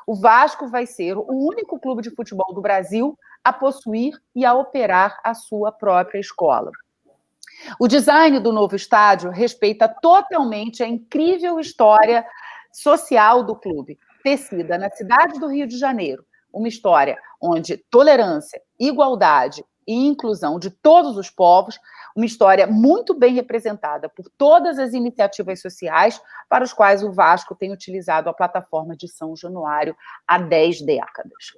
O Vasco vai ser o único clube de futebol do Brasil a possuir e a operar a sua própria escola. O design do novo estádio respeita totalmente a incrível história social do clube, tecida na cidade do Rio de Janeiro, uma história onde tolerância, igualdade e inclusão de todos os povos, uma história muito bem representada por todas as iniciativas sociais para os quais o Vasco tem utilizado a plataforma de São Januário há 10 décadas.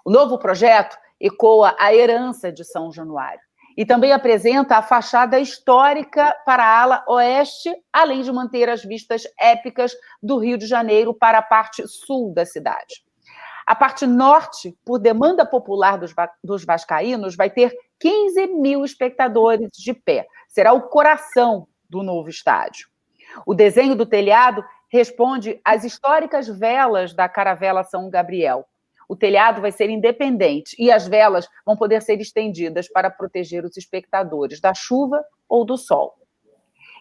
O novo projeto ecoa a herança de São Januário e também apresenta a fachada histórica para a ala oeste, além de manter as vistas épicas do Rio de Janeiro para a parte sul da cidade. A parte norte, por demanda popular dos vascaínos, vai ter 15 mil espectadores de pé. Será o coração do novo estádio. O desenho do telhado responde às históricas velas da Caravela São Gabriel. O telhado vai ser independente e as velas vão poder ser estendidas para proteger os espectadores da chuva ou do sol.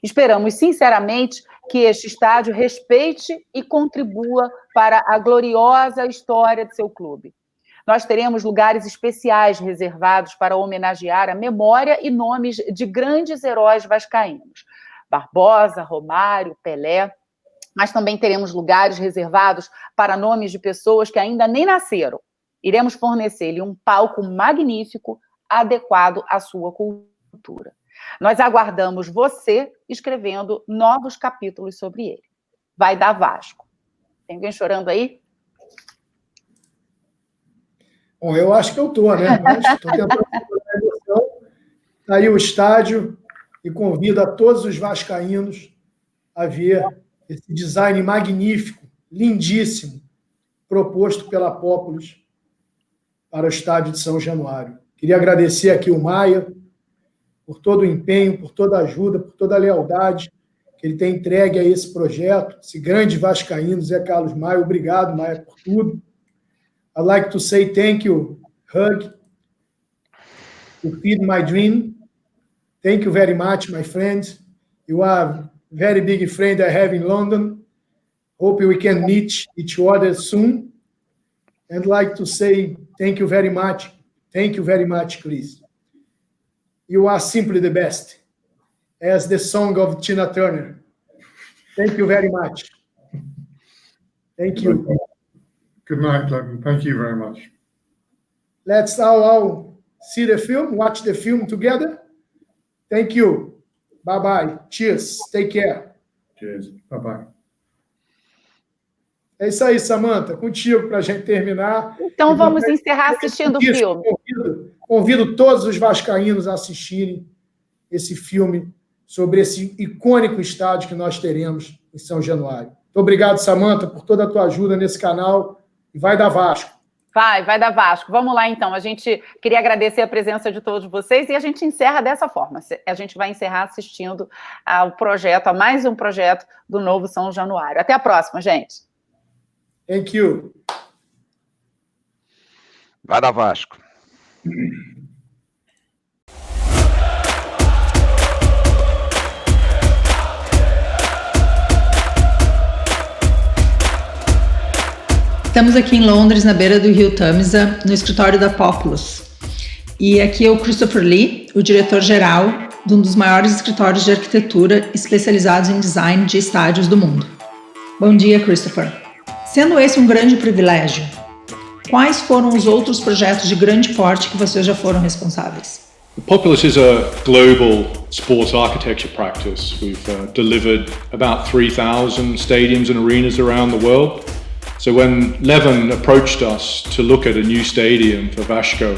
Esperamos, sinceramente, que este estádio respeite e contribua para a gloriosa história de seu clube. Nós teremos lugares especiais reservados para homenagear a memória e nomes de grandes heróis vascaínos. Barbosa, Romário, Pelé. Mas também teremos lugares reservados para nomes de pessoas que ainda nem nasceram. Iremos fornecer-lhe um palco magnífico, adequado à sua cultura. Nós aguardamos você escrevendo novos capítulos sobre ele. Vai dar Vasco. Tem alguém chorando aí? Bom, eu acho que eu estou, né? Estou tentando fazer a emoção. Está aí o estádio e convido a todos os vascaínos a ver esse design magnífico, lindíssimo, proposto pela Populus para o estádio de São Januário. Queria agradecer aqui o Maia por todo o empenho, por toda a ajuda, por toda a lealdade que ele tem entregue a esse projeto, esse grande vascaíno, Zé Carlos Maia. Obrigado, Maia, por tudo. I'd like to say thank you, Hug, to feed my dream. Thank you very much, my friend. You are very big friend I have in London. Hope we can meet each other soon. And like to say thank you very much. Thank you very much, Chris. You are simply the best, as the song of Tina Turner. Thank you very much. Thank you. Good night, Levin. Thank you very much. Let's all see the film, watch the film together. Thank you. Bye-bye. Cheers. Take care. Cheers. Bye-bye. É isso aí, Samantha. Contigo para a gente terminar. Então vamos encerrar assistindo o filme. Convido todos os vascaínos a assistirem esse filme sobre esse icônico estádio que nós teremos em São Januário. Muito obrigado, Samantha, por toda a tua ajuda nesse canal. E vai dar Vasco. Vai dar Vasco. Vamos lá, então. A gente queria agradecer a presença de todos vocês e a gente encerra dessa forma. A gente vai encerrar assistindo ao projeto, a mais um projeto do novo São Januário. Até a próxima, gente. Thank you. Vai dar Vasco. Estamos aqui em Londres, na beira do rio Tamisa, no escritório da Populus. E aqui é o Christopher Lee, o diretor-geral de um dos maiores escritórios de arquitetura especializados em design de estádios do mundo. Bom dia, Christopher. Sendo esse um grande privilégio, quais foram os outros projetos de grande porte que vocês já foram responsáveis? The Populus is a global sports architecture practice. We've delivered about 3,000 stadiums and arenas around the world. So when Levin approached us to look at a new stadium for Vasco,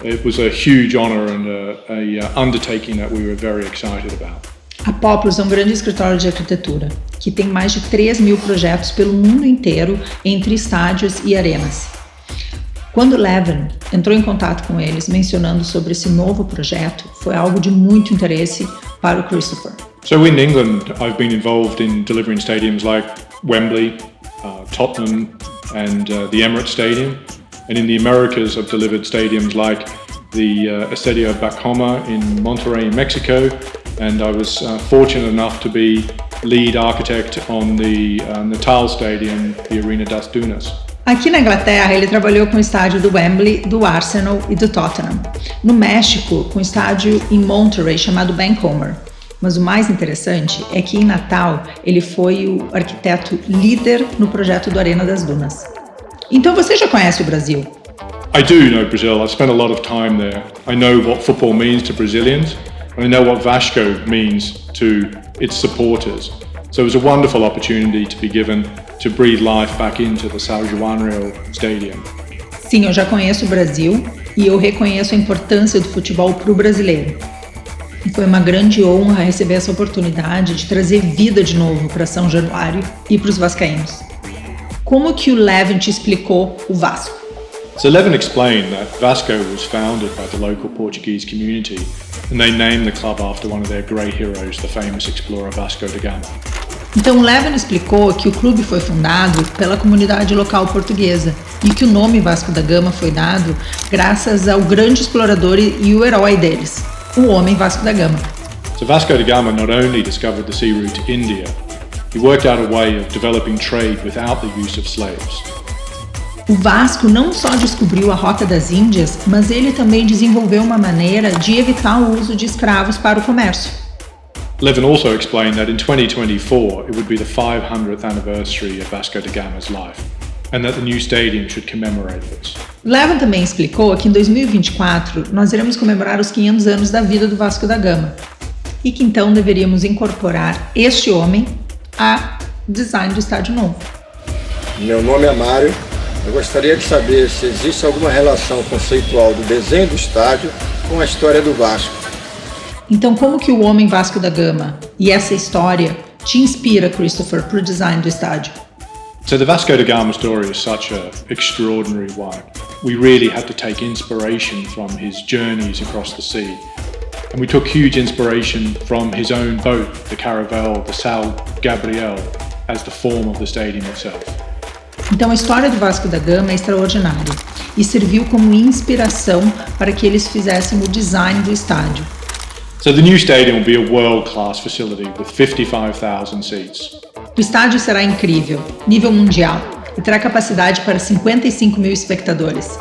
it was a huge honor and a undertaking that we were very excited about. A Populus é um grande escritório de arquitetura, que tem mais de 3 mil projetos pelo mundo inteiro, entre estádios e arenas. Quando Levin entrou em contato com eles, mencionando sobre esse novo projeto, foi algo de muito interesse para o Christopher. So in England, I've been involved in delivering stadiums like Wembley, Tottenham and the Emirates Stadium. And in the Americas, I've delivered stadiums like the Estadio Bacoma in Monterrey, Mexico. And I was fortunate enough to be lead architect on the Natal Stadium, the Arena das Dunas. Aqui na Inglaterra, ele trabalhou com o estádio do Wembley, do Arsenal e do Tottenham. No México, com o estádio em Monterrey, chamado Bancomer. Mas o mais interessante é que em Natal, ele foi o arquiteto líder no projeto do Arena das Dunas. Então você já conhece o Brasil? I do know Brazil. I've spent a lot of time there. I know what football means to Brazilians. I know what Vasco means to its supporters. So it was a wonderful opportunity to be given to breathe life back into the São Januário Stadium. Sim, eu já conheço o Brasil e eu reconheço a importância do futebol para o brasileiro. E foi uma grande honra receber essa oportunidade de trazer vida de novo para São Januário e para os vascaínos. Como que o Levin te explicou o Vasco? So Levin explained that Vasco was founded by the local Portuguese community and they named the club after one of their great heroes, the famous explorer Vasco da Gama. Então Levin explicou que o clube foi fundado pela comunidade local portuguesa e que o nome Vasco da Gama foi dado graças ao grande explorador e o herói deles, o homem Vasco da Gama. So Vasco da Gama not only discovered the sea route to India, he worked out a way of developing trade without the use of slaves. O Vasco não só descobriu a Rota das Índias, mas ele também desenvolveu uma maneira de evitar o uso de escravos para o comércio. Levin also explained that in 2024 it would be the 500th anniversary of Vasco da Gama's life, and that the new stadium should commemorate this. Levin também explicou que em 2024 nós iremos comemorar os 500 anos da vida do Vasco da Gama, e que então deveríamos incorporar este homem ao design do estádio novo. Meu nome é Mário. Eu gostaria de saber se existe alguma relação conceitual do desenho do estádio com a história do Vasco. Então, como que o homem Vasco da Gama e essa história te inspira, Christopher, para o design do estádio? So the Vasco da Gama story is such an extraordinary one. We really had to take inspiration from his journeys across the sea. And we took huge inspiration from his own boat, the Caravel, the São Gabriel, as the form of the stadium itself. Então a história do Vasco da Gama é extraordinária e serviu como inspiração para que eles fizessem o design do estádio. So the new stadium will be a world-class facility with 55,000 seats. O estádio será incrível, nível mundial, e terá capacidade para 55 mil espectadores.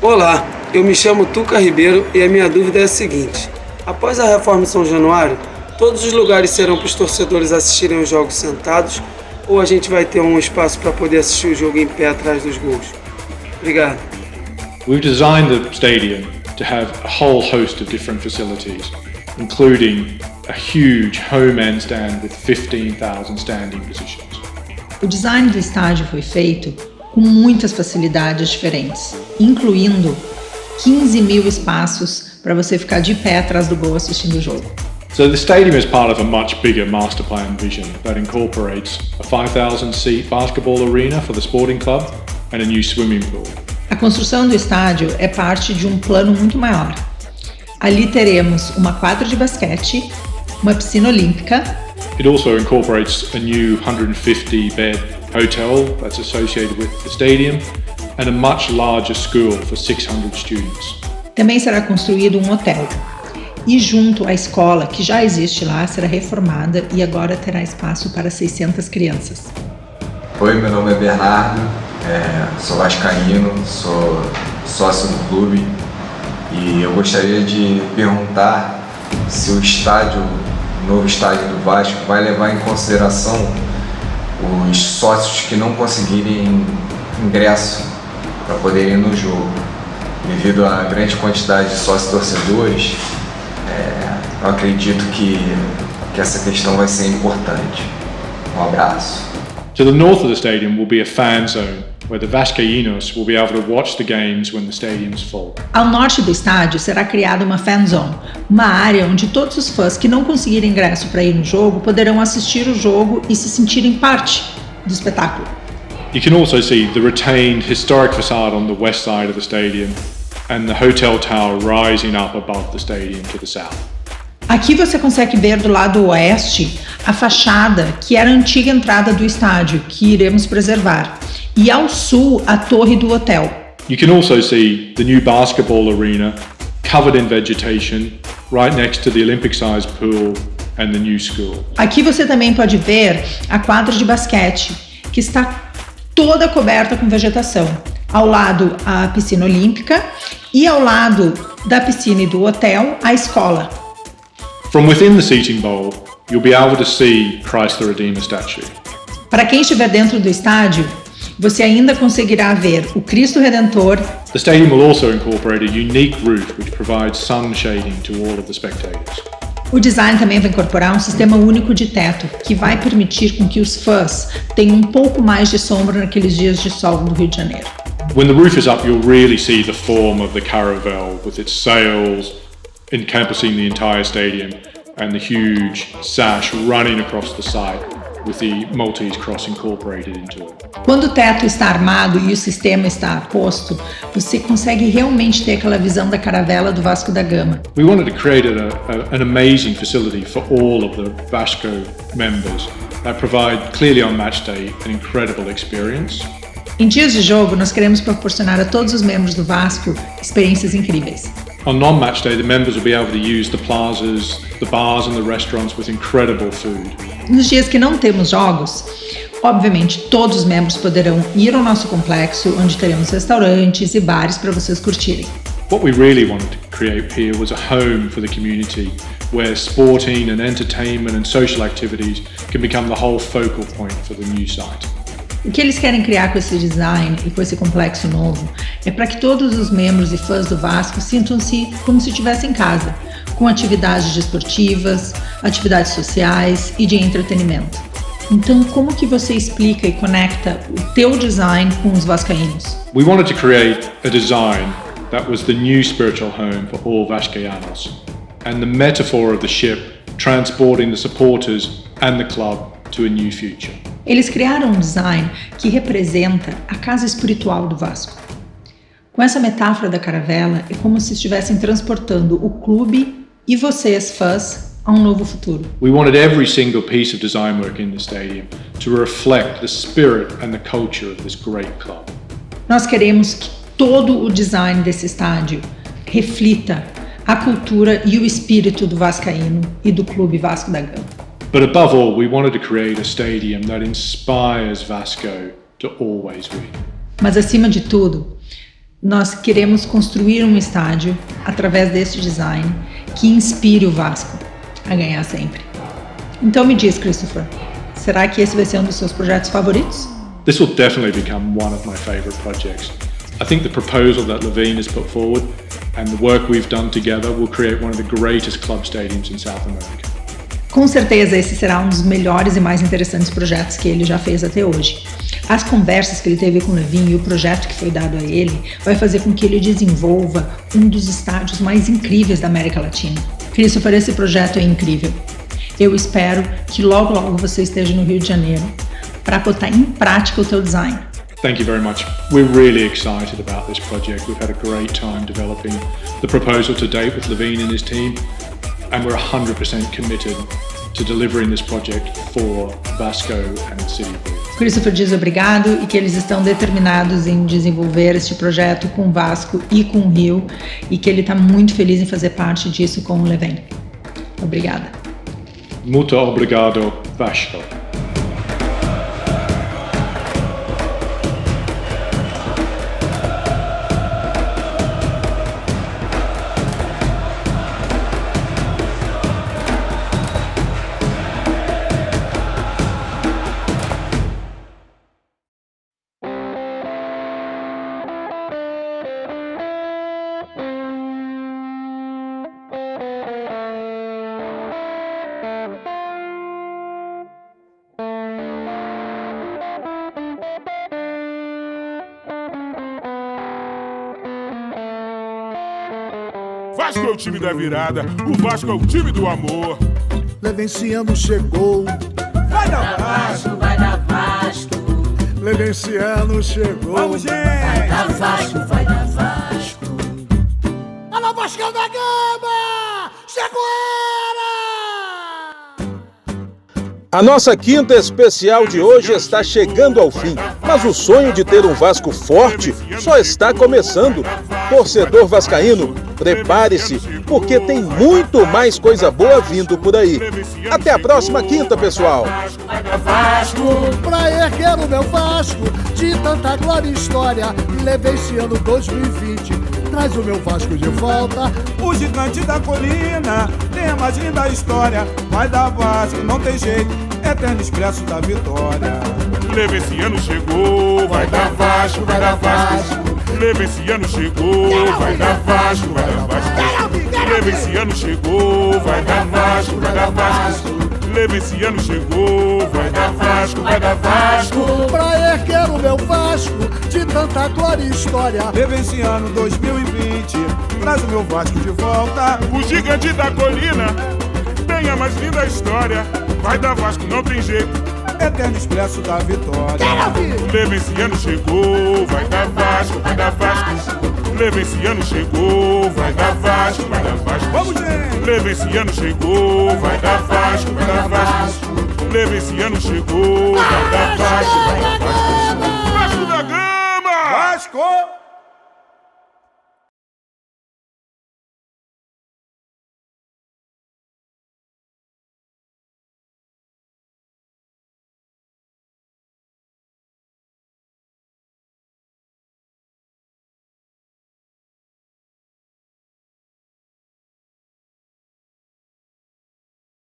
Olá, eu me chamo Tuca Ribeiro e a minha dúvida é a seguinte. Após a reforma em São Januário, todos os lugares serão para os torcedores assistirem os jogos sentados ou a gente vai ter um espaço para poder assistir o jogo em pé atrás dos gols? Obrigado. We've designed the stadium to have a whole host of different facilities, including a huge home end stand with 15,000 standing positions. O design do estádio foi feito com muitas facilidades diferentes, incluindo 15 mil espaços para você ficar de pé atrás do gol assistindo o jogo. So the stadium is part of a much bigger master plan vision that incorporates a 5,000 seat basketball arena for the sporting club and a new swimming pool. A construção do estádio é parte de um plano muito maior. Ali teremos uma quadra de basquete, uma piscina olímpica. It also incorporates a new 150-bed hotel that's associated with the stadium and a much larger school for 600 students. Também será construído um hotel. E junto à escola, que já existe lá, será reformada e agora terá espaço para 600 crianças. Oi, meu nome é Bernardo, sou vascaíno, sou sócio do clube e eu gostaria de perguntar se o novo estádio do Vasco vai levar em consideração os sócios que não conseguirem ingresso para poderem ir no jogo. Devido à grande quantidade de sócios torcedores, eu acredito que essa questão vai ser importante. Um abraço. To the north of the stadium will be a fan zone where the Vascaínos will be able to watch the games when the stadium's full. Ao norte do estádio será criada uma fan zone, uma área onde todos os fãs que não conseguirem ingresso para ir no jogo poderão assistir o jogo e se sentirem parte do espetáculo. You can also see the retained historic facade on the west side of the stadium and the hotel tower rising up above the stadium to the south. Aqui você consegue ver do lado oeste a fachada que era a antiga entrada do estádio, que iremos preservar, e ao sul a torre do hotel. You can also see the new basketball arena covered in vegetation right next to the Olympic-sized pool and the new school. Aqui você também pode ver a quadra de basquete, que está toda coberta com vegetação. Ao lado a piscina olímpica e ao lado da piscina e do hotel a escola. From within the seating bowl, you'll be able to see Christ the Redeemer statue. Para quem estiver dentro do estádio, você ainda conseguirá ver o Cristo Redentor. The stadium will also incorporate a unique roof which provides sun shading to all of the spectators. O design também vai incorporar um sistema único de teto, que vai permitir com que os fãs tenham um pouco mais de sombra naqueles dias de sol do Rio de Janeiro. When the roof is up, you'll really see the form of the Caravel with its sails encompassing the entire stadium and the huge sash running across the site. with the Maltese Cross incorporated into it. Quando o teto está armado e o sistema está posto, você consegue realmente ter aquela visão da caravela do Vasco da Gama. We wanted to create an amazing facility for all of the Vasco members that provide, clearly on match day, an incredible experience. Em dias de jogo, nós queremos proporcionar a todos os membros do Vasco experiências incríveis. On non-match day, the members will be able to use the plazas, the bars and the restaurants with incredible food. Nos dias que não temos jogos, obviamente todos os membros poderão ir ao nosso complexo, onde teremos restaurantes e bares para vocês curtirem. What we really wanted to create here was a home for the community, where sporting and entertainment and social activities can become the whole focal point for the new site. O que eles querem criar com esse design e com esse complexo novo é para que todos os membros e fãs do Vasco sintam-se como se estivessem em casa, com atividades desportivas, atividades sociais e de entretenimento. Então, como que você explica e conecta o teu design com os vascaínos? We wanted to create a design that was the new spiritual home for all Vascaínos, and the metaphor of the ship transporting the supporters and the club to a new future. Eles criaram um design que representa a casa espiritual do Vasco. Com essa metáfora da caravela, é como se estivessem transportando o clube e vocês, fãs, a um novo futuro. We wanted every single piece of design work in the stadium to reflect the spirit and the culture of this great club. Nós queremos que todo o design desse estádio reflita a cultura e o espírito do vascaíno e do Clube Vasco da Gama. But above all, we wanted to create a stadium that inspires Vasco to always win. Mas acima de tudo, nós queremos construir um estádio através desse design que inspire o Vasco a ganhar sempre. Então me diz, Christopher, será que esse vai ser um dos seus projetos favoritos? This will definitely become one of my favorite projects. I think the proposal that Levine has put forward and the work we've done together will create one of the greatest club stadiums in South America. Com certeza esse será um dos melhores e mais interessantes projetos que ele já fez até hoje. As conversas que ele teve com o Levine e o projeto que foi dado a ele vai fazer com que ele desenvolva um dos estádios mais incríveis da América Latina. Christopher, esse projeto é incrível. Eu espero que logo você esteja no Rio de Janeiro para botar em prática o teu design. Thank you very much. We're really excited about this project. We've had a great time developing the proposal to date with Levine and his team, and we're 100% committed to delivering this project for Vasco and the city of Rio. Christopher diz obrigado e que eles estão determinados em desenvolver este projeto com o Vasco e com o Rio e que ele está muito feliz em fazer parte disso com o Levine. Obrigada. Muito obrigado, Vasco. Vasco é o time da virada, o Vasco é o time do amor. Levenciano chegou. Vai dar Vasco, vai dar Vasco. Levenciano chegou. Vamos, gente! Vai dar Vasco, vai dar Vasco. Alô, Vascão da Gama! Chegou a nossa quinta especial de hoje está chegando ao fim, mas o sonho de ter um Vasco forte só está começando. Torcedor vascaíno, prepare-se, porque tem muito mais coisa boa vindo por aí. Até a próxima quinta, pessoal! Pra erguer o meu Vasco, de tanta glória e história, levei esse ano 2020, traz o meu Vasco de volta. O gigante da colina tem a mais linda história, vai dar Vasco, não tem jeito, eterno expresso da vitória. Levenciano chegou, vai dar Vasco, vai dar Vasco. Levenciano chegou, vai dar Vasco, vai dar Vasco. Levenciano chegou, vai dar Vasco, vai dar Vasco. Levenciano chegou, vai dar Vasco, vai dar Vasco. Pra erguer o meu Vasco, de tanta glória e história. Levenciano 2020, traz o meu Vasco de volta. O gigante da colina tem a mais linda história, vai dar Vasco, não tem jeito, Eterno Expresso da Vitória. Levenciano chegou, vai dar Vasco, vai dar Vasco. Levenciano chegou, vai dar Vasco, vai dar Vasco. Vamos, gente! Levenciano chegou, vai dar Vasco, vai dar Vasco. Levenciano chegou, vai dar Vasco, vai dar Vasco. Vasco da Gama! Vasco!